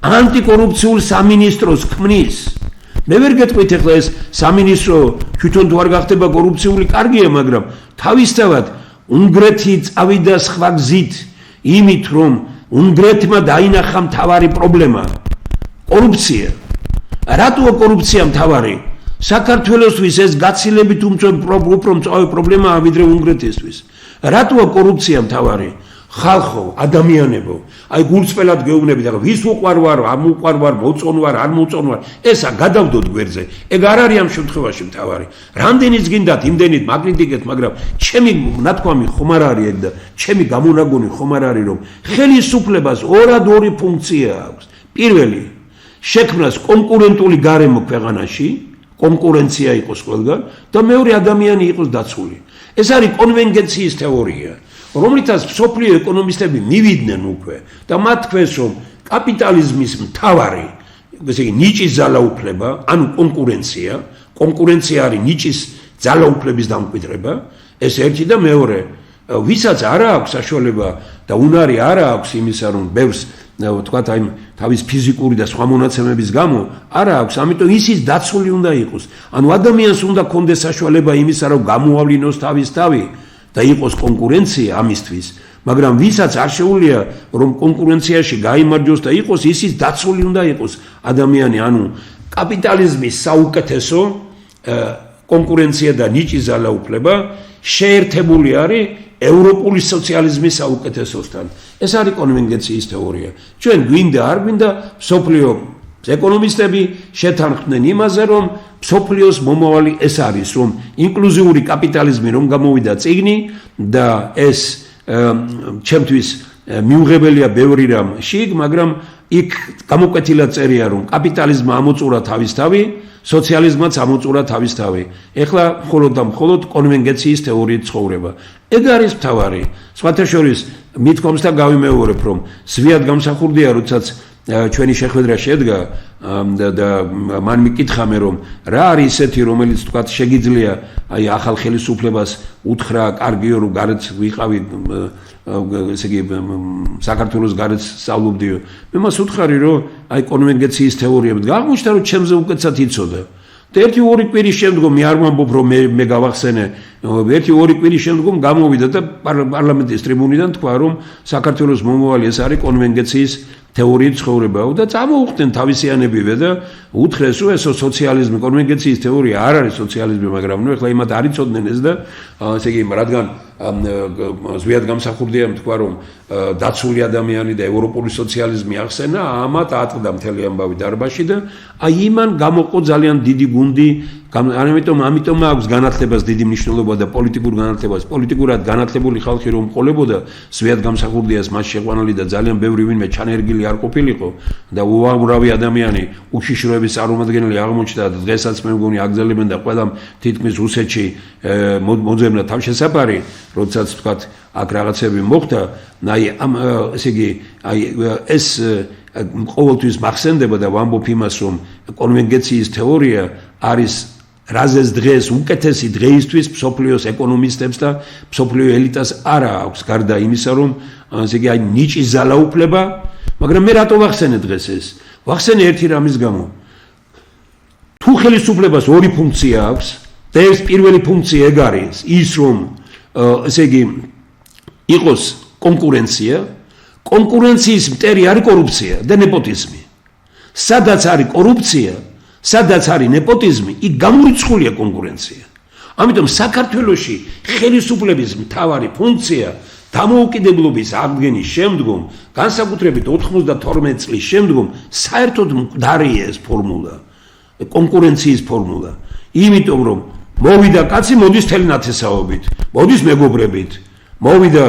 ანტიკორუფციულ სამინისტროს ქმნის. მე ვერ გეტყვით ახლა ეს სამინისტრო თვითონ თუ არ გახდება კორუფციული, კარგია, მაგრამ თავისთავად უნგრეთი წავიდა სხვა გზით, იმით რომ უნგრეთმა დაინახა მთავარი პრობლემა კორუფცია. რატოა კორუფცია მთავარი? საქართველოსთვის ეს გაცილებით უფრო მწვავე პრობლემაა ვიდრე უნგრეთისთვის. რატოა კორუფცია მთავარი? ხალხო, ადამიანებო, აი გულწრფელად გეუბნებით, ახლა ვის უყვარ ვარ, ამ უყვარ ვარ, მოწონ ვარ, არ მოწონ ვარ, ესა გადავდოთ გვერდზე. ეგ არ არის ამ შემთხვევაში მთავარი. რამდენიც გინდათ, იმდენით მაგნიტიკეთ, მაგრამ ჩემი ნათქვამი ხომ არ არის ეგ და ჩემი გამონაგონი ხომ არ არის, რომ ხელისუფლებას ორად-ორი ფუნქცია აქვს. პირველი, შექმნას კონკურენტული გარემო ქვეყანაში, კონკურენცია იყოს ყველგან და მეორე ადამიანი იყოს დაცული. ეს არის კონვენციის თეორია. რომლითაც მსოფლიო ეკონომისტები მივიდნენ უკვე და მათ თქვეს რომ კაპიტალიზმის მთავარი ესე იგი ნიჭის ძალაუფლება, ანუ კონკურენცია არის ნიჭის ძალაუფლების დამკვიდრება, ეს ერთი და მეორე, ვისაც არ აქვს საშუალება და უნარი არ აქვს იმისა რომ ბევრს თქვათ აი თავის ფიზიკური და სხვა მონაცემების გამო არ აქვს, ამიტომ ისიც დაცული უნდა იყოს. ანუ ადამიანს უნდა კონდეს საშუალება იმისა რომ გამოავლინოს თავის თავი და იყოს კონკურენცია ამისთვის, მაგრამ ვისაც არ შეუძლია რომ კონკურენციაში გაიმარჯვოს და იყოს, ისიც დაცული უნდა იყოს ადამიანი, ანუ კაპიტალიზმის საუკეთესო კონკურენცია და ნიჭის ძალაუფლება შეერთებული არის ევროპული სოციალიზმის საუკეთესოსთან. ეს არის კონვენციის თეორია. ჩვენ გვინდა არ გვინდა მსოფლიო ეკონომისტები შეთანხმდნენ იმაზე, რომ მსოფლიოს მომავალი ეს არის, რომ ინკლუზიური კაპიტალიზმი რომ გამოვიდა წიგნი და ეს ჩემთვის მიუღებელია ბევრი რამ შიგ, მაგრამ იქ გამოკვეთილად წერია, რომ კაპიტალიზმმა ამოწურა თავისთავი, სოციალიზმმაც ამოწურა თავისთავი. ეხლა მხოლოდ და მხოლოდ კონვენციის თეორიით ცხოვრება. ეგ არის მთავარი. სხვათა შორის მithkomს და გავიმეორებ, რომ ზვიად გამსახურდია, როდესაც ჩვენი შეხვედრა შედგა და მან მიკითხამე რომ რა არის ისეთი რომელიც თქვათ შეგიძლია აი ახალ ხელისუფლებას უთხრა კარგიო რომ გარეთ ვიყავი ესე იგი საქართველოს გარეთ სწავლობდიო მე მას უთხარი რომ აი კონვენციის თეორიები აღმოჩნდა რომ ჩემზე უკეთესად იცოდა და 1-2 კვირის შემდგომ მე არ ვამბობ რომ მე გავახსენე 1-2 კვირის შემდგომ გამოვიდა და პარლამენტის ტრიბუნიდან თქვა, რომ საქართველოს მომავალი ეს არის კონვენციის თეორიით ცხოვრებაო და წამოუხდნენ თავისიანებივე და უთხრეს, რომ ეს სოციალიზმი, კონვენციის თეორია არ არის სოციალიზმი, მაგრამ ნუ ეხლა იმათ არ იცოდნენ ეს და ესე იგი, რადგან ზვიად გამსახურდია თქვა, რომ დაცული ადამიანი და ევროპული სოციალიზმი ახსენა, ამათ ატყდა მთელი ამბავი დარბაზში და აი იმან გამოყო ძალიან დიდი გუნდი, ამიტომ აქვს განათლებას დიდი მნიშვნელობა და პოლიტიკურ განათლებას, პოლიტიკურად განათლებული ხალხი რომ ყოლებოდა, ზვიად გამსახურდიას მას შეყვანილი და ძალიან ბევრი ვინმე ჩანერგილი არ ყოფილიყო და უამრავი ადამიანი უშიშროების წარმომადგენელი აღმოჩნდა და დღესაც მე მგონი აგზელებენ და ყველამ თითქმის რუსეთში მოძებნა თავშესაფარი, როდესაც თქვათ აქ რაღაცები მოხდა, აი ესე იგი, აი ეს ყოველთვის მახსენდება და ვამბობ იმას, რომ კონვენციის თეორია არის რაზეც დღეს უკეთესი დღეისთვის მსოფლიოს ეკონომისტებს და მსოფლიო ელიტას არა აქვს გარდა იმისა, რომ ესე იგი, აი ნიჭის ძალაუფლება, მაგრამ მე რატო ვახსენე დღეს ეს? ვახსენე ერთი რამის გამო. თუ ხელისუფლებას ორი ფუნქცია აქვს და ეს პირველი ფუნქცია ეგ არის ის, რომ ესე იგი იყოს კონკურენცია, კონკურენციის მტერი არის კორუფცია და ნეპოტიზმი. სადაც არის კორუფცია, სადაც არის ნეპოტიზმი, იქ გამორიცხულია კონკურენცია. ამიტომ საქართველოში ხელისუფლების მთავარი ფუნქცია დამოუკიდებლობის აღდგენის შემდგომ, განსაკუთრებით 92 წლის შემდგომ, საერთოდ მკვდარია ეს ფორმულა, კონკურენციის ფორმულა. იმიტომ რომ მოვიდა კაცი, მოდის თელი ნათესაობით, მოდის მეგობრებით, მოვიდა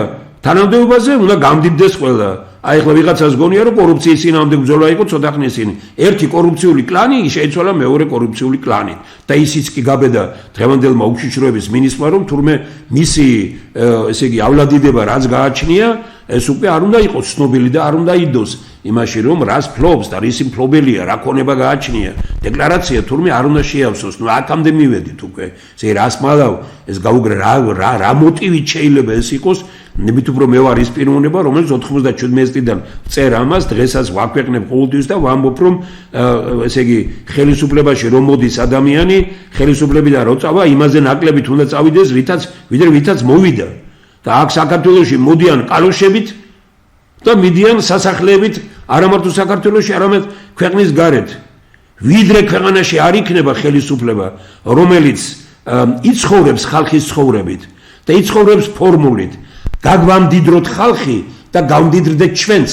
თანამდებობაზე, უნდა გამდიდდეს ყველა. აი ახლა ვიღაცას გონია, რომ კორუფციის წინააღმდეგ ბრძოლა იყო ცოტა ხნის წინ. ერთი კორუფციული კლანი შეიცვალა მეორე კორუფციული კლანით. და ისიც კი გაბედა დღევანდელმა უშიშროების მინისტრმა, რომ თურმე მისი ესე იგიავლადიდება რაც გააჩნია, ეს უკვე არ უნდა იყოს ცნობილი და არ უნდა იდოს იმაში, რომ რას ფლობს და რისი მფლობელია, რა ქონება გააჩნია. დეკლარაცია თურმე არ უნდა შეავსოს. ნუ აქამდე მივედით უკვე. ესე რას მალავ ეს გაუგრე რა მოტივით შეიძლება ეს იყოს? ნებით უფრო მე ვარ ის პიროვნება, რომელიც 97 წლიდან წერ ამას, დღესაც ვაქვეყნებ ყოველთვის და ვამბობ, რომ ესე იგი ხელისუფლებაში რომ მოდის ადამიანი, ხელისუფლებიდან რო წავა, იმაზე ნაკლებით უნდა წავიდეს, ვითაც მოვიდა. და აქ საქართველოში მოდიან კალოშებით და მიდიან სასახლეებით, არა მარტო საქართველოში, არამედ ქვეყნის გარეთ. ვიდრე ქვეყანაში არ იქნება ხელისუფლება, რომელიც იცხოვრებს ხალხის ცხოვრებით და იცხოვრებს ფორმულით. გაგვამდიდროთ ხალხი და გავმდიდრდეთ ჩვენც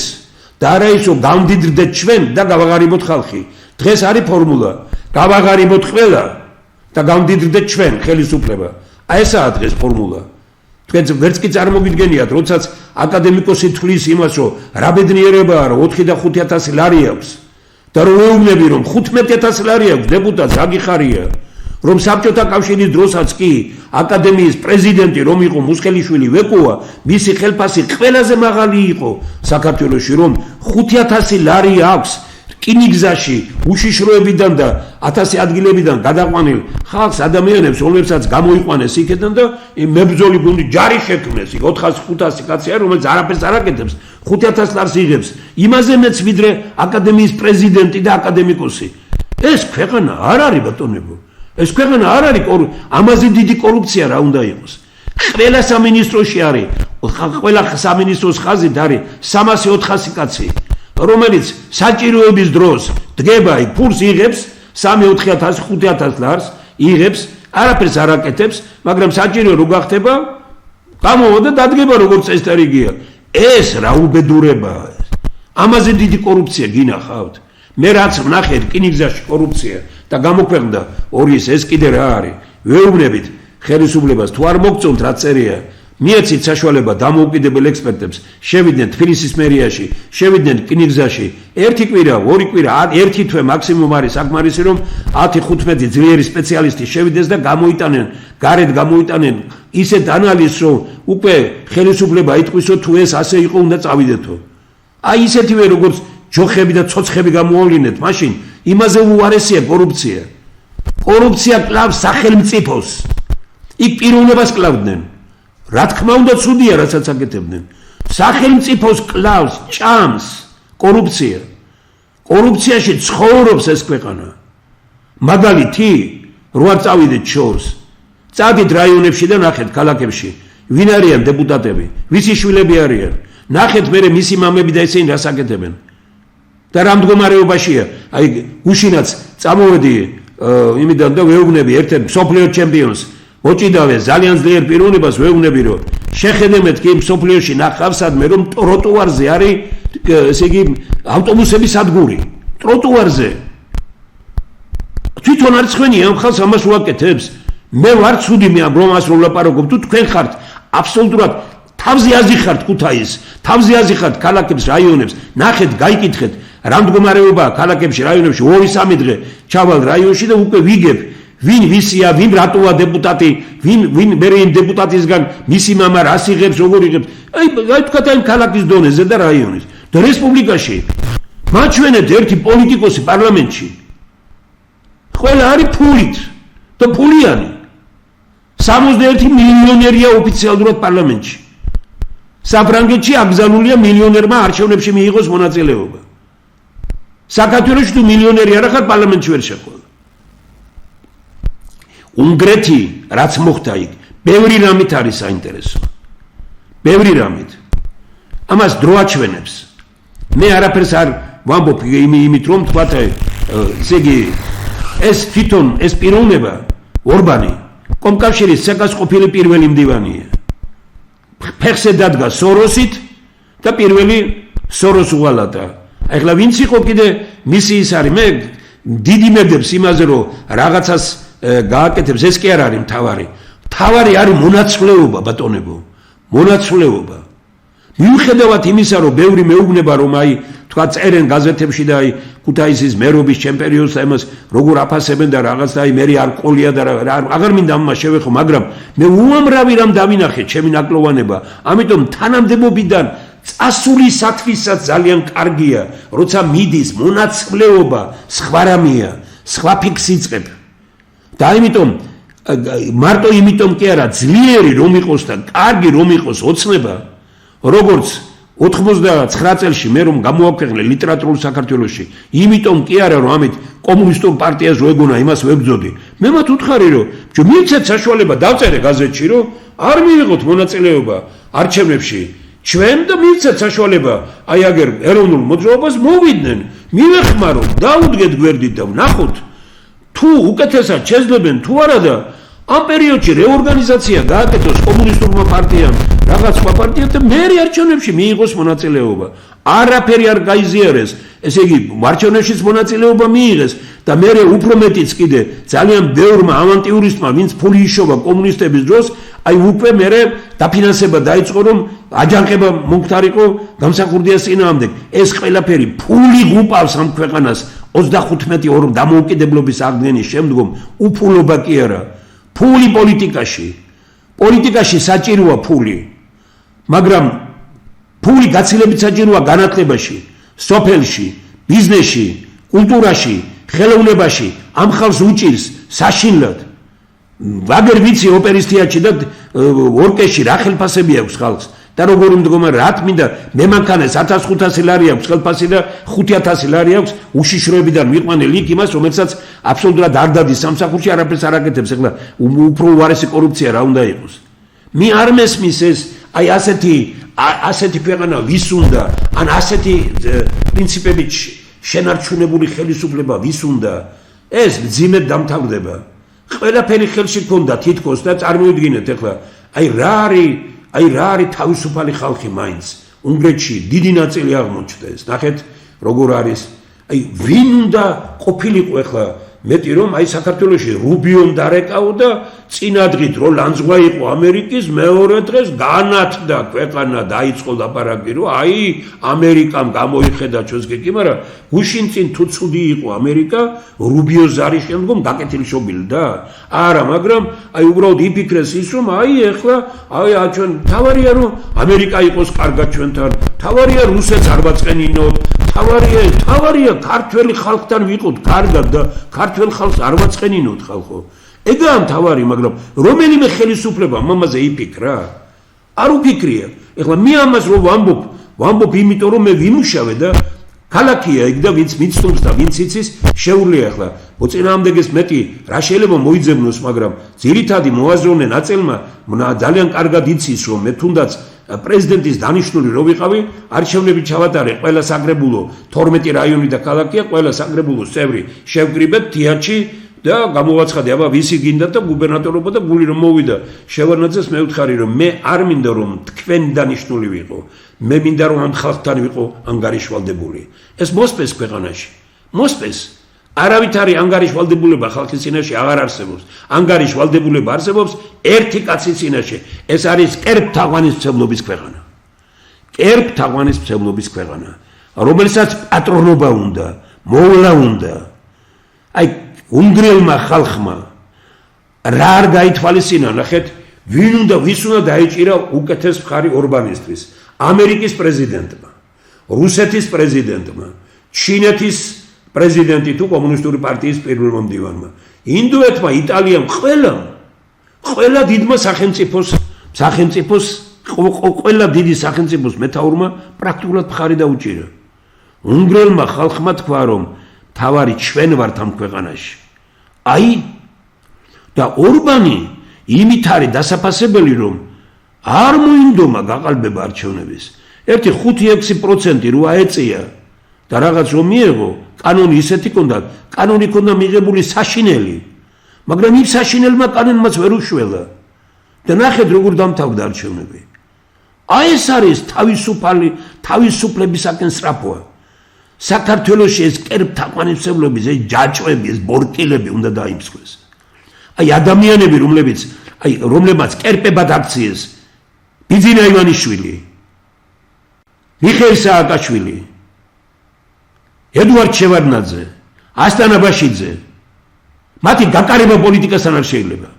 და არა ისო გავმდიდრდეთ ჩვენ და გავაღარიბოთ ხალხი. დღეს არის ფორმულა, გავაღარიბოთ ყველა და გავმდიდრდეთ ჩვენ ხელისუფლება. აი ესაა დღეს ფორმულა. თქვენ ვერც კი წარმოგიდგენიათ, როდესაც აკადემიკოსი თვლის იმას, რომ რა ბედნიერებაა, რომ 4 და 5000 ლარი აქვს და რომ ეუბნები, რომ 15000 ლარი აქვს დეპუტატს, რა გიხარია? რომ საბჭოთა კავშირის დროსაც კი აკადემიის პრეზიდენტი რომ იყო მუსხელიშვილი ვეკოა, მისი ხელფასი ყველაზე მაღალი იყო საქართველოში, რომ 5000 ლარი აქვს რკინიგზაში უშიშროებიდან და 1000 ადგილებიდან გადაყვანილ ხალხს, ადამიანებს, რომლებსაც გამოიყვანეს იქიდან და მებრძოლი გუნდი ჯარი შექმნეს, 400-500 კაცია, რომელიც არაფერს არ აკეთებს, 5000 ლარს იღებს, იმაზე მეც ვიდრე აკადემიის პრეზიდენტი და აკადემიკოსი. ეს ქვეყანა არ არის ბატონებო. ეს ქვეყანა არ არის ამაზე დიდი კორუფცია რა უნდა იყოს. ყველა სამინისტროში არის, ყველა სამინისტროს ხაზით არის 300-400 კაცი, რომელიც საჭიროების დროს დგება იქ, ფულს იღებს, 3-4-500 ლარს იღებს, არაფერს არ აკეთებს, მაგრამ საჭირო რო გახდება, გამოვა და დადგება როგორც წესდარიგია. ეს რა უბედურებაა ეს. ამაზე დიდი კორუფცია გინახავთ. მე რაც ვნახე რკინიგზაში კორუფცია და გამოქვეყნდა ორის ეს კიდე რა არის. ვეუბნებით ხელისუფლებას თუ არ მოგწონთ რა წერია, მიეცით საშუალება დამოუკიდებელ ექსპერტებს, შევიდნენ თბილისის მერიაში, შევიდნენ რკინიგზაში, ერთი კვირა, ორი კვირა, ერთი თვე მაქსიმუმ არის საკმარისი, რომ 10-15 ძლიერი სპეციალისტი შევიდეს და გამოიტანენ, გარეთ გამოიტანენ ისეთ ანალიზს, რომ უკვე ხელისუფლება იტყვისო თუ ეს ასე იყო, უნდა წავიდეთო. აი ისეთივე როგორც ჯოხები და ცოცხები გამოავლინეთ, მაშინ იმაზე უარესია კორუფცია. კორუფცია კლავს სახელმწიფოს. იქ პიროვნებას კლავდნენ. რა თქმა უნდა ცუდია, რასაც აკეთებდნენ. სახელმწიფოს კლავს, ჭამს კორუფცია. კორუფციაში ცხოვრობს ეს ქვეყანა. მაგალითი, რო არ წავიდეთ შორს, წადით რაიონებში და ნახეთ ქალაქებში ვინ არიან დეპუტატები ვისი შვილები არიან ნახეთ მე მისი მამები და ესენი რას აკეთებენ და რა მდგომარეობაშია აი გუშინაც წამოვედი იმიდან და ვეუბნები ერთ-ერთ მსოფლიო ჩემპიონს მოჭიდავე ძალიან ძლიერ პიროვნებას ვეუბნები რომ შეხედემეთ კი მსოფლიოში ნახავსადმე რომ ტროტუარზე არის ესე იგი ავტობუსების სადგური ტროტუარზე თვითონ არ ცხენი ამ ხალხს ამას უაკეთებს მე ვარ ცუდი მე ამ რომას რო ვლაპარაკობ თუ თქვენ ხართ აბსოლუტურად თავზე აზიხართ ქუთაისს თავზე აზიხართ ქალაქებს რაიონებს ნახეთ გაიკითხეთ რა მდგომარეობაა ქალაქებში რაიონებში 2-3 დღე ჩავალ რაიონში და უკვე ვიგებ ვინ ვისია ვინ რატოა დეპუტატი ვინ მე იმ დეპუტატისგან მისი მამა რას იღებს როგორ იღებს აი თქვათ აი ქალაქის დონეზე და რაიონის და რესპუბლიკაში მაჩვენეთ ერთი პოლიტიკოსი პარლამენტში ყველა არის ფულით და ფულიანი 61 მილიონერია ოფიციალურად პარლამენტში საფრანგეთში აკრძალულია მილიონერმა არჩევნებში მიიღოს მონაწილეობა საქართველოში თუ მილიონერი არ ახარ პარლამენტში ვერ შეხვდა უნგრეთი რაც მოხდა იქ ბევრი რამით არის საინტერესო ბევრი რამით ამას დრო აჩვენებს მე არაფერს არ ვამბობ იმით რომ თქვა ესე იგი ეს თვითონ ეს პიროვნება ორბანი კომკავშირის ცეკას ყოფილი პირველი მდივანია ფეხზე დადგა სოროსით და პირველი სოროს უღალატა ეხლა ვინც იყო კიდე მისი ის არის მე დიდი მედებს იმაზე რომ რაღაცას გააკეთებს ეს კი არ არის მთავარი არის მონაცვლეობა ბატონებო მონაცვლეობა მიუხედავად იმისა რომ ბევრი მეუბნება რომ აი თქვა წერენ გაზეთებში და აი ქუთაისის მერობის ჩემპიონს და იმას როგორ აფასებენ და რაღაც და აი მე არ ყოლია და აღარ მინდა ამას შევეხო მაგრამ მე უამრავი რამ დავინახე ჩემი ნაკლოვანება ამიტომ თანამდებობიდან წასულისათვისაც ძალიან კარგია როცა მიდის მონაცვლეობა სხვა რამეა სხვა ფიქს იწყებ და ამიტომ მარტო იმიტომ კი არა ძლიერი რომ იყოს და კარგი რომ იყოს ოცნება როგორც 99 წელში მე რომ გამოაქვეყნე ლიტერატურულ საქართველოში იმიტომ კი არა რომ ამით კომუნისტურ პარტიას რო ეგონა იმას ვებძოდი მე მათ უთხარი რომ მიცეთ საშუალება დავწერე გაზეთში რომ არ მიიღოთ მონაწილეობა არჩევნებში ჩვენ და მიცეთ საშუალება აი აგერ ეროვნულ მოძრაობას მოვიდნენ მივეხმაროთ დაუდგეთ გვერდით და ვნახოთ თუ უკეთესად შეძლებენ თუ არა და ამ პერიოდში რეორგანიზაცია გააკეთოს კომუნისტურმა პარტიამ რაღაც სხვა პარტიამ და მერე არჩევნებში მიიღოს მონაწილეობა არაფერი არ გაიზიარეს ესე იგი არჩევნებშიც მონაწილეობა მიიღეს და მერე უფრო მეტიც კიდე ძალიან ბევრმა ავანტიურისტმა ვინც ფული იშოვა კომუნისტების დროს აი უკვე მერე დაფინანსება დაიწყო რომ აჯანყება მომხდარიყო გამსახურდიას წინააღმდეგ ეს ყველაფერი ფული უპავს ამ ქვეყანას 35 ორ დამოუკიდებლობის აღდგენის შემდგომ უფულობა კი არა ფული პოლიტიკაში საჭიროა ფული მაგრამ ფული გაცილებით საჭიროა განათლებაში სოფელში ბიზნესში კულტურაში ხელოვნებაში ამ ხალხს უჭირს საშინლად ვაგერ ვიცი ოპერის თეატრში და ორკესტრში რა ხელფასები აქვს ხალხს და როგორი მდგომარე რა მინდა მე მანქანას 1500 ლარი აქვს ხელფასი და 5000 ლარი აქვს უშიშროებიდან მიყვანელი იქ იმას რომელსაც აბსოლუტურად არ დადის სამსახურში არაფერს არ აკეთებს ეხლა უფრო უარესი კორუფცია რა უნდა იყოს მე არ მესმის ეს აი ასეთი ქვეყანა ვის უნდა ან ასეთი პრინციპებით შენარჩუნებული ხელისუფლება ვის უნდა ეს ძიმედ დამთავრდება ყველაფერი ხელში ქონდა თითქოს და წარმოიდგინეთ ეხლა აი რა არის თავისუფალი ხალხი მაინც უნგრეთში დიდი ნაწილი აღმოჩნდა ეს ნახეთ როგორ არის აი ვინ უნდა ყოფილიყო ეხლა მეტი რომ აი საქართველოში რუბიომ დარეკაო და წინადღით რო ლანძღვა იყო ამერიკის მეორე დღეს განათდა ქვეყანა დაიწყო ლაპარაკი რომ აი ამერიკამ გამოიხედა ჩვენს კი მაგრამ გუშინ წინ თუ ცუდი იყო ამერიკა რუბიოს ზარის შემდგომ გაკეთილი შობილი და არა მაგრამ აი უბრალოდ იფიქრეს ის რომ აი ეხლა აი ჩვენ თავარია რომ ამერიკა იყოს კარგად ჩვენთან თავარია რუსეთს არ ვაწყენინოთ თავარია ქართველი ხალხთან ვიყოთ კარგად და ქართველ ხალხს არ ვაწყენინოთ ხალხო ეგაა მთავარი მაგრამ რომელიმე ხელისუფლება ამაზე იფიქრა არ უფიქრია ეხლა მე ამას რომ ვამბობ იმიტომ რომ მე ვიმუშავე და ქალაქია იქ და ვინც მიცნობს და ვინც იცის შეუძლია ახლა მოწინააღმდეგეს მეტი რა შეიძლება მოიძებნოს მაგრამ ძირითადი მოაზროვნე ნაწილმა ძალიან კარგად იცის რომ მე თუნდაც პრეზიდენტის დანიშნული რო ვიყავი არჩევნები ჩავატარე ყველა საკრებულო 12 რაიონი და ქალაქია ყველა საკრებულოს წევრი შევკრიბეთ თიანში და გამოვაცხადე აბა ვისი გინდა და გუბერნატორობა და გული რომ მოვიდა შევარნაძეს მე ვთხარი რომ მე არ მინდა რომ თქვენი დანიშნული ვიყო მე მინდა რომ ამ ხალხთან ვიყო ანგარიშვალდებული ეს მოსპეს ქვეყანაში მოსპეს არავით არის ანგარიშვალდებულება ხალხის წინაშე აღარ არსებობს ანგარიშვალდებულება არსებობს ერთი კაცის წინაშე ეს არის კერპთაღვანისმცემლობის ქვეყანა კერპთაღვანისმცემლობის ქვეყანა რომელსაც პატრონობა უნდა მოვლა უნდა აი უნგრელმა ხალხმა რა არ გაითვალისწინა ნახეთ ვინ უნდა ვის უნდა დაიჭირა უკეთეს მხარი ორბანისთვის ამერიკის პრეზიდენტმა რუსეთის პრეზიდენტმა ჩინეთის პრეზიდენტი თუ კომუნისტური პარტიის პირველმა მდივანმა ინდოეთმა იტალიამ ყველა დიდმა სახელმწიფოს ყველა დიდი სახელმწიფოს მეთაურმა პრაქტიკულად მხარი დაუჭირა უნგრელმა ხალხმა თქვა რომ თავარი ჩვენ ვართ ამ ქვეყანაში აი და ორბანი იმით არის დასაფასებელი რომ არ მოინდომა გაყალბება არჩევნების ერთი 5-6% რო აეწია და რაღაც რომ მიიღო კანონი ისეთი ჰქონდა კანონი ჰქონდა მიღებული საშინელი მაგრამ იმ საშინელმა კანონმაც ვერ უშველა და ნახეთ როგორ დამთავრდა არჩევნები აი ეს არის თავისუფლებისაკენ სწრაფვა საქართველოში ეს კერპთაღვანისმცემლობის ეს ჯაჭვები ეს ბორკილები უნდა დაიმსხვრეს აი ადამიანები რომლებმაც კერპებად აქციეს ბიძინა ივანიშვილი მიხეილ სააკაშვილი ედუარდ შევარდნაძე ასტანა ბაშიძე მათი გაკარება პოლიტიკასთან არ შეიძლება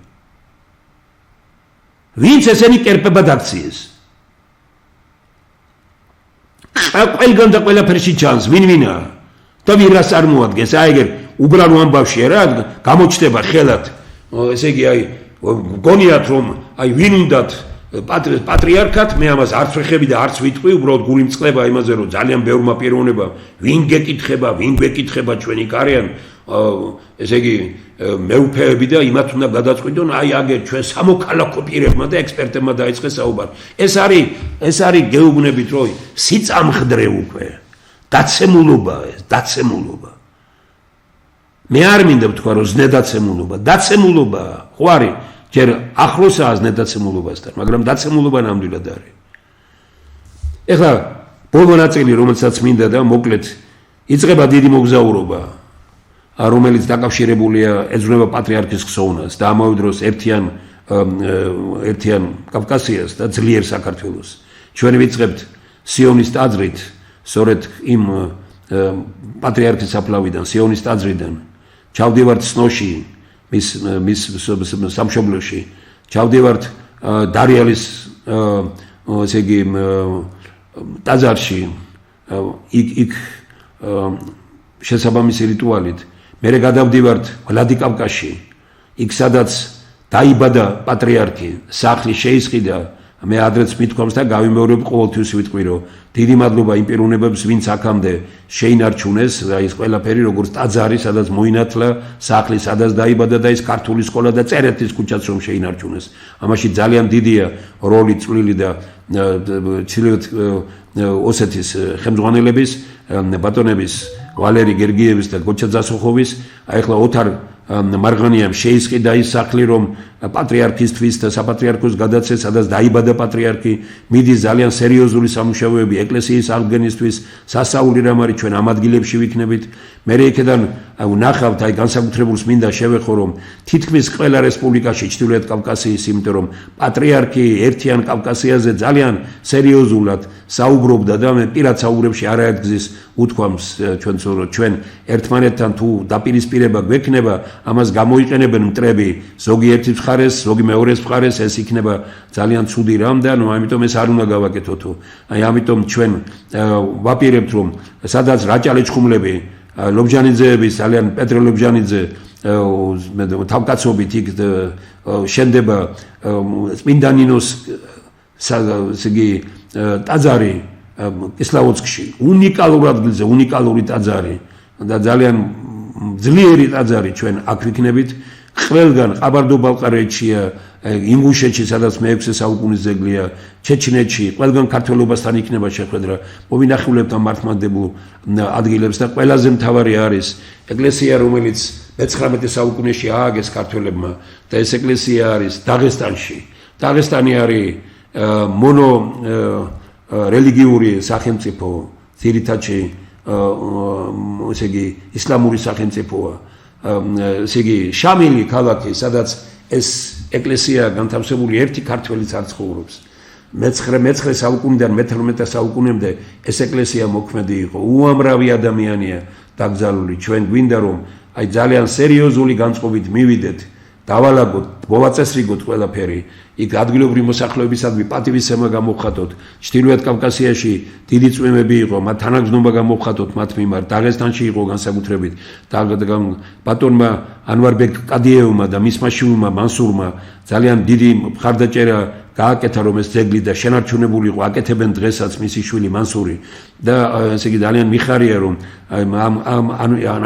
ვინც ესენი კერპებად აქციეს ყველგან და ყველაფერში ჩანს ვინ-ვინა და ვირას წარმოადგენს აი ეგ უბრალო ამბავშია რა გამოჩნდება ხელად ესე იგი აი გონიათ რომ აი ვინ უნდათ პატრიარქად მე ამას არც ვეხები და არც ვიტყვი უბრალოდ გული მწყლება იმაზე რომ ძალიან ბევრმა პიროვნება ვინ გეკითხება ჩვენი კარიან ესე იგი მეუფეები და იმათ უნდა გადაწყვიტონ აი აგერ ჩვენ სამოქალაქო პირებმა და ექსპერტებმა დაიწყეს საუბარი ეს არის გეუბნებით რომ სიწამხდრე უკვე დაცემულობა მე არ მინდა ვთქვა რომ დაცემულობა ხო არის ჯერ ახლოსაა ზნედაცემულობასთან მაგრამ დაცემულობა ნამდვილად არის ეხლა ბოლო ნაწილი რომელსაც მინდა და მოკლედ იწყება დიდი მოგზაურობა რომელიც დაკავშირებულია ეძღვნება პატრიარქის ხსოვნას და ამავე დროს ერთიან კავკასიას და ძლიერ საქართველოს ჩვენ ვიწყებთ სიონის ტაძრით სწორედ იმ პატრიარქის საფლავიდან სიონის ტაძრიდან ჩავდივართ სნოში მის სამშობლოში ჩავდივართ დარიალის ესე იგი ტაძარში იქ შესაბამისი რიტუალით მერე გადავდივართ ვლადიკავკაზში იქ სადაც დაიბადა პატრიარქი სახლი შეისყიდა მე ადრეც მithქვამს და გავიმეორებ ყოველთვის ვიტყვი რომ დიდი მადლობა იმ პიროვნებებს ვინც აქამდე შეინარჩუნეს და ის ყველაფერი როგორც ტაძარი სადაც მოინათლა სახლი სადაც დაიბადა და ის ქართული სკოლა და წერეთის ქუჩაც რომ შეინარჩუნეს ამაში ძალიან დიდია როლი წვლილი და ჩრდილოეთ ოსეთის ხელმძღვანელების ბატონების ვალერი გერგიევის და გოჩა ძასოხოვის აი ახლა ოთარ მარღანიამ შეისყიდა ის სახლი რომ პატრიარქისთვის და საპატრიარქოს გადაცეს სადაც დაიბადა პატრიარქი მიდის ძალიან სერიოზული სამუშაოები ეკლესიის აღდგენისთვის სასაული რამ არის ჩვენ ამ ადგილებში ვიქნებით მე იქიდან ვნახავთ აი განსაკუთრებულს მინდა შევეხო რომ თითქმის ყველა რესპუბლიკაში ჩრდილოეთ კავკასიის იმიტომ რომ პატრიარქი ერთიან კავკასიაზე ძალიან სერიოზულად საუბრობდა და მე პირად საუბრებში არაერთგზის უთქვამს ჩვენ ერთმანეთთან თუ დაპირისპირება გვექნება ამას გამოიყენებენ მტრები ზოგი ერთის მხარეს ზოგი მეორეს მხარეს ეს იქნება ძალიან ცუდი რამ და ამიტომ ეს არ უნდა გავაკეთოთო აი ამიტომ ჩვენ ვაპირებთ რომ სადაც რაჭა-ლეჩხუმლები ლობჟანიძეების ძალიან პეტრე ლობჟანიძე თავკაცობით იქ შენდება წმინდა ნინოს ტაძარი კისლავოდსკში უნიკალურ ადგილზე უნიკალური ტაძარი და ძალიან ძლიერი ტაძარი ჩვენ აქ ვიქნებით ყველგან ყაბარდო-ბალყარეთშია ინგუშეთში სადაც მე-6 საუკუნის ძეგლია ჩეჩნეთში ყველგან ქართველობასთან იქნება შეხვედრა მოვინახულებთ ამ მართლმადიდებლურ ადგილებს და ყველაზე მთავარი არის ეკლესია რომელიც მე-19 საუკუნეში ააგეს ქართველებმა და ეს ეკლესია არის დაღესტანში დაღესტანი არის მონო რელიგიური სახელმწიფო ძირითადში ესე იგი ისლამური სახელმწიფოა ესე იგი შამილი ქალაქი სადაც ეს ეკლესია განთავსებული ერთი ქართველიც არ ცხოვრობს მე-19 საუკუნიდან მე-18 საუკუნემდე ეს ეკლესია მოქმედი იყო უამრავი ადამიანია დაკრძალული ჩვენ გვინდა რომ აი ძალიან სერიოზული განწყობით მივიდეთ დავალაგოთ მოვაწესრიგოთ ყველაფერი იქ ადგილობრივი მოსახლეობისადმი პატივისცემა გამოვხატოთ ჩრდილოეთ კავკასიაში დიდი წვიმები იყო მათ თანაგზნობა გამოვხატოთ მათ მიმართ დაღესტანში იყო განსაკუთრებით ბატონმა ანვარბეკ კადიევმა და მისმა შვილმა მანსურმა ძალიან დიდი მხარდაჭერა გააკეთა რომ ეს ძეგლი და შენარჩუნებული იყო აკეთებენ დღესაც მისი შვილი მანსური და ესე იგი ძალიან მიხარია რომ ამ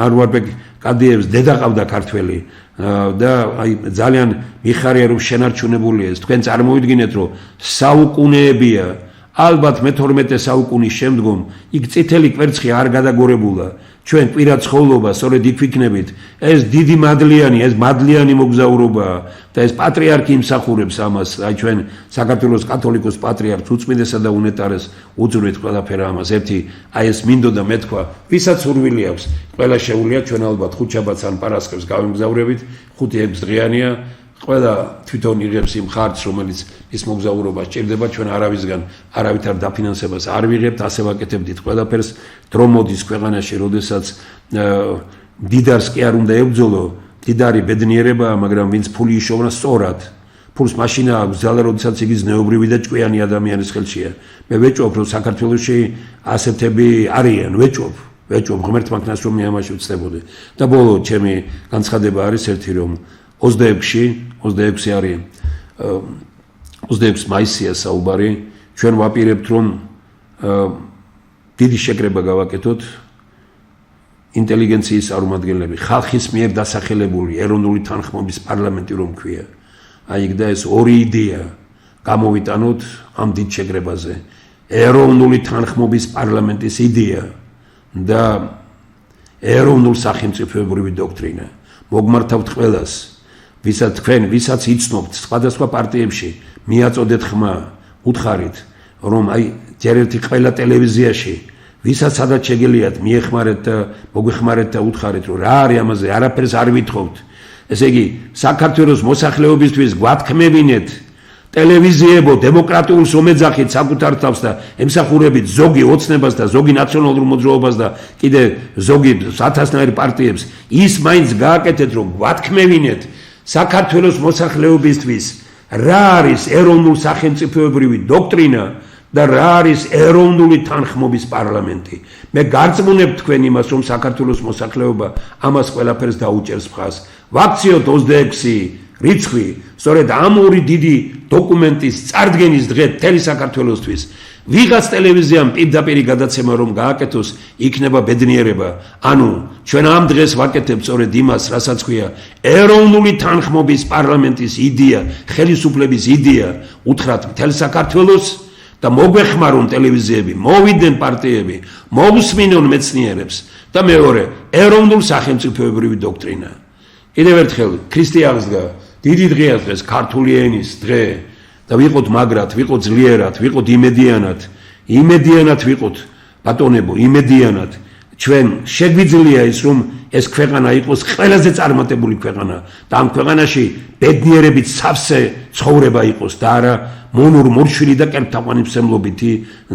ანვარბეკ კადიევს დედა ყავდა ქართველი და აი ძალიან მიხარია რომ შენარჩუნებულია ეს თქვენ წარმოვიდგინეთ რომ საუკუნეებია ალბათ მე-12 საუკუნის შემდგომ იქ წითელი კვერცხი არ გადაგორებულა ჩვენ კვირა ცხოვრობა სწორედ იქ ვიქნებით ეს დიდი მადლიანი ეს მადლიანი მოგზაურობაა და ეს პატრიარქი იმსახურებს ამას აი ჩვენ საქართველოს კათოლიკოს პატრიარქს უწმინდესა და უნეტარეს უძვრით ყველაფერ ამას ერთი აი ეს მინდოდა მეთქვა ვისაც სურვილი აქვს ყველა შეუძლია ჩვენ ალბათ ხუთშაბათს ან პარასკევს გავიმგზავრებით 5-6 დღეანია ყველა თვითონ იღებს იმ ხარჯს რომელიც ის მოგზაურობა სჭირდება ჩვენ არავისგან არავითარ დაფინანსებას არ ვიღებთ ასე ვაკეთებდით ყველაფერს დრო მოდის ქვეყანაში როდესაც დიდარს კი არ უნდა ებრძოლო დიდარი ბედნიერებაა მაგრამ ვინც ფული იშოვნა სწორად ფულს მაშინ აქვს ძალა როდესაც იგი ზნეობრივი და ჭკვიანი ადამიანის ხელშია მე ვეჭვობ რომ საქართველოში ასეთები არიან ვეჭვობ ღმერთმა ქნას რომ მე ამაში ვცდებოდი და ბოლო ჩემი განცხადება არის ერთი რომ 26 არის 26 მაისია საუბარი ჩვენ ვაპირებთ რომ დიდი შეკრება გავაკეთოთ ინტელიგენციის წარმომადგენლები ხალხის მიერ დასახელებული ეროვნული თანხმობის პარლამენტი რომ ქვია აი იქ და ეს ორი იდეა გამოვიტანოთ ამ დიდ შეკრებაზე ეროვნული თანხმობის პარლამენტის იდეა და ეროვნულ სახელმწიფოებრივი დოქტრინა მოგმართავთ ყველას ვისაც იცნობთ სხვადასხვა პარტიებში მიაწოდეთ ხმა უთხარით რომ აი ჯერ ერთი ყველა ტელევიზიაში ვისაც სადაც შეგელიათ მიეხმარეთ და მოგვეხმარეთ და უთხარით რომ რა არის ამაზე არაფერს არ ვითხოვთ ესე იგი საქართველოს მოსახლეობისთვის გვათქმევინეთ ტელევიზიებო დემოკრატიულს უმეძახით საკუთარ თავს და ემსახურებით ზოგი ოცნებას და ზოგი ნაციონალურ მოძრაობას და კიდე ზოგი ათასნაირ პარტიებს ის მაინც გააკეთეთ რომ გვათქმევინეთ საქართველოს მოსახლეობისთვის რა არის ეროვნულ სახელმწიფოებრივი დოქტრინა და რა არის ეროვნული თანხმობის პარლამენტი მე გარწმუნებ თქვენ იმას რომ საქართველოს მოსახლეობა ამას ყველაფერს დაუჭერს მხარს ვაქციოთ 26 რიცხვი სწორედ ამ ორი დიდი დოკუმენტის წარდგენის დღე მთელი საქართველოსთვის ვიღაც ტელევიზიამ პირდაპირ გადაცემა რომ გააკეთოს იქნება ბედნიერება ანუ ჩვენ ამ დღეს ვაკეთებთ სწორედ იმას რასაც ქვია ეროვნული თანხმობის პარლამენტის იდეა ხელისუფლების იდეა უთხრათ მთელ საქართველოს და მოგვეხმარონ ტელევიზიები მოვიდნენ პარტიები მოусმინონ მეცნიერებს და მეორე ეროვნულ სახელმწიფოებრივი დოქტრინა კიდევ ერთხელ ქრისტიანსგა დიდი დღეა დღეს ქართული ენის დღე და ვიყოთ მაგრად ვიყოთ ძლიერად ვიყოთ იმედიანად ვიყოთ ბატონებო იმედიანად ჩვენ შეგვიძლია ის რომ ეს ქვეყანა იყოს ყველაზე წარმატებული ქვეყანა და ამ ქვეყანაში ბედნიერებით სავსე ცხოვრება იყოს და არა მონურ-მორშვილი და კერპთაყვანისმცემლობითი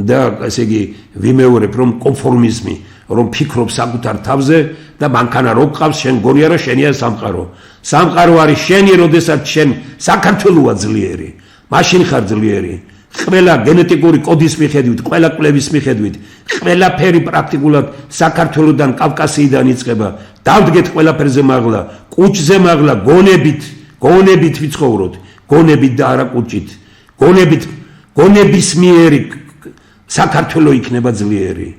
და ესე იგი ვიმეორებ რომ კონფორმიზმი რომ ფიქრობ საკუთარ თავზე და მანქანა რო გყავს შენ გორია რა შენია სამყარო არის შენი როდესაც შენ საქართველოა ძლიერი მაშინ ხარ ძლიერი ყველა გენეტიკური კოდის მიხედვით ყველა კვლევის მიხედვით ყველაფერი პრაქტიკულად საქართველოსთან კავკასიიდან იწყება დავდგეთ ყველაფერზე მაღლა კუჭზე მაღლა გონებით ვიცხოვროთ გონებით და არა კუჭით გონებისმიერი საქართველო იქნება ძლიერი.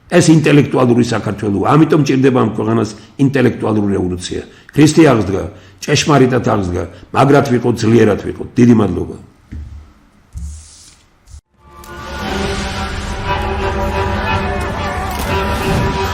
ეს ინტელექტუალური საქართველოა. ამიტომ ჭირდება ამ ქვეყანას ინტელექტუალური რევოლუცია. ქრისტე აღსდგა, ჭეშმარიტად აღსდგა, მაგრად ვიყოთ, ძლიერად ვიყოთ. დიდი მადლობა.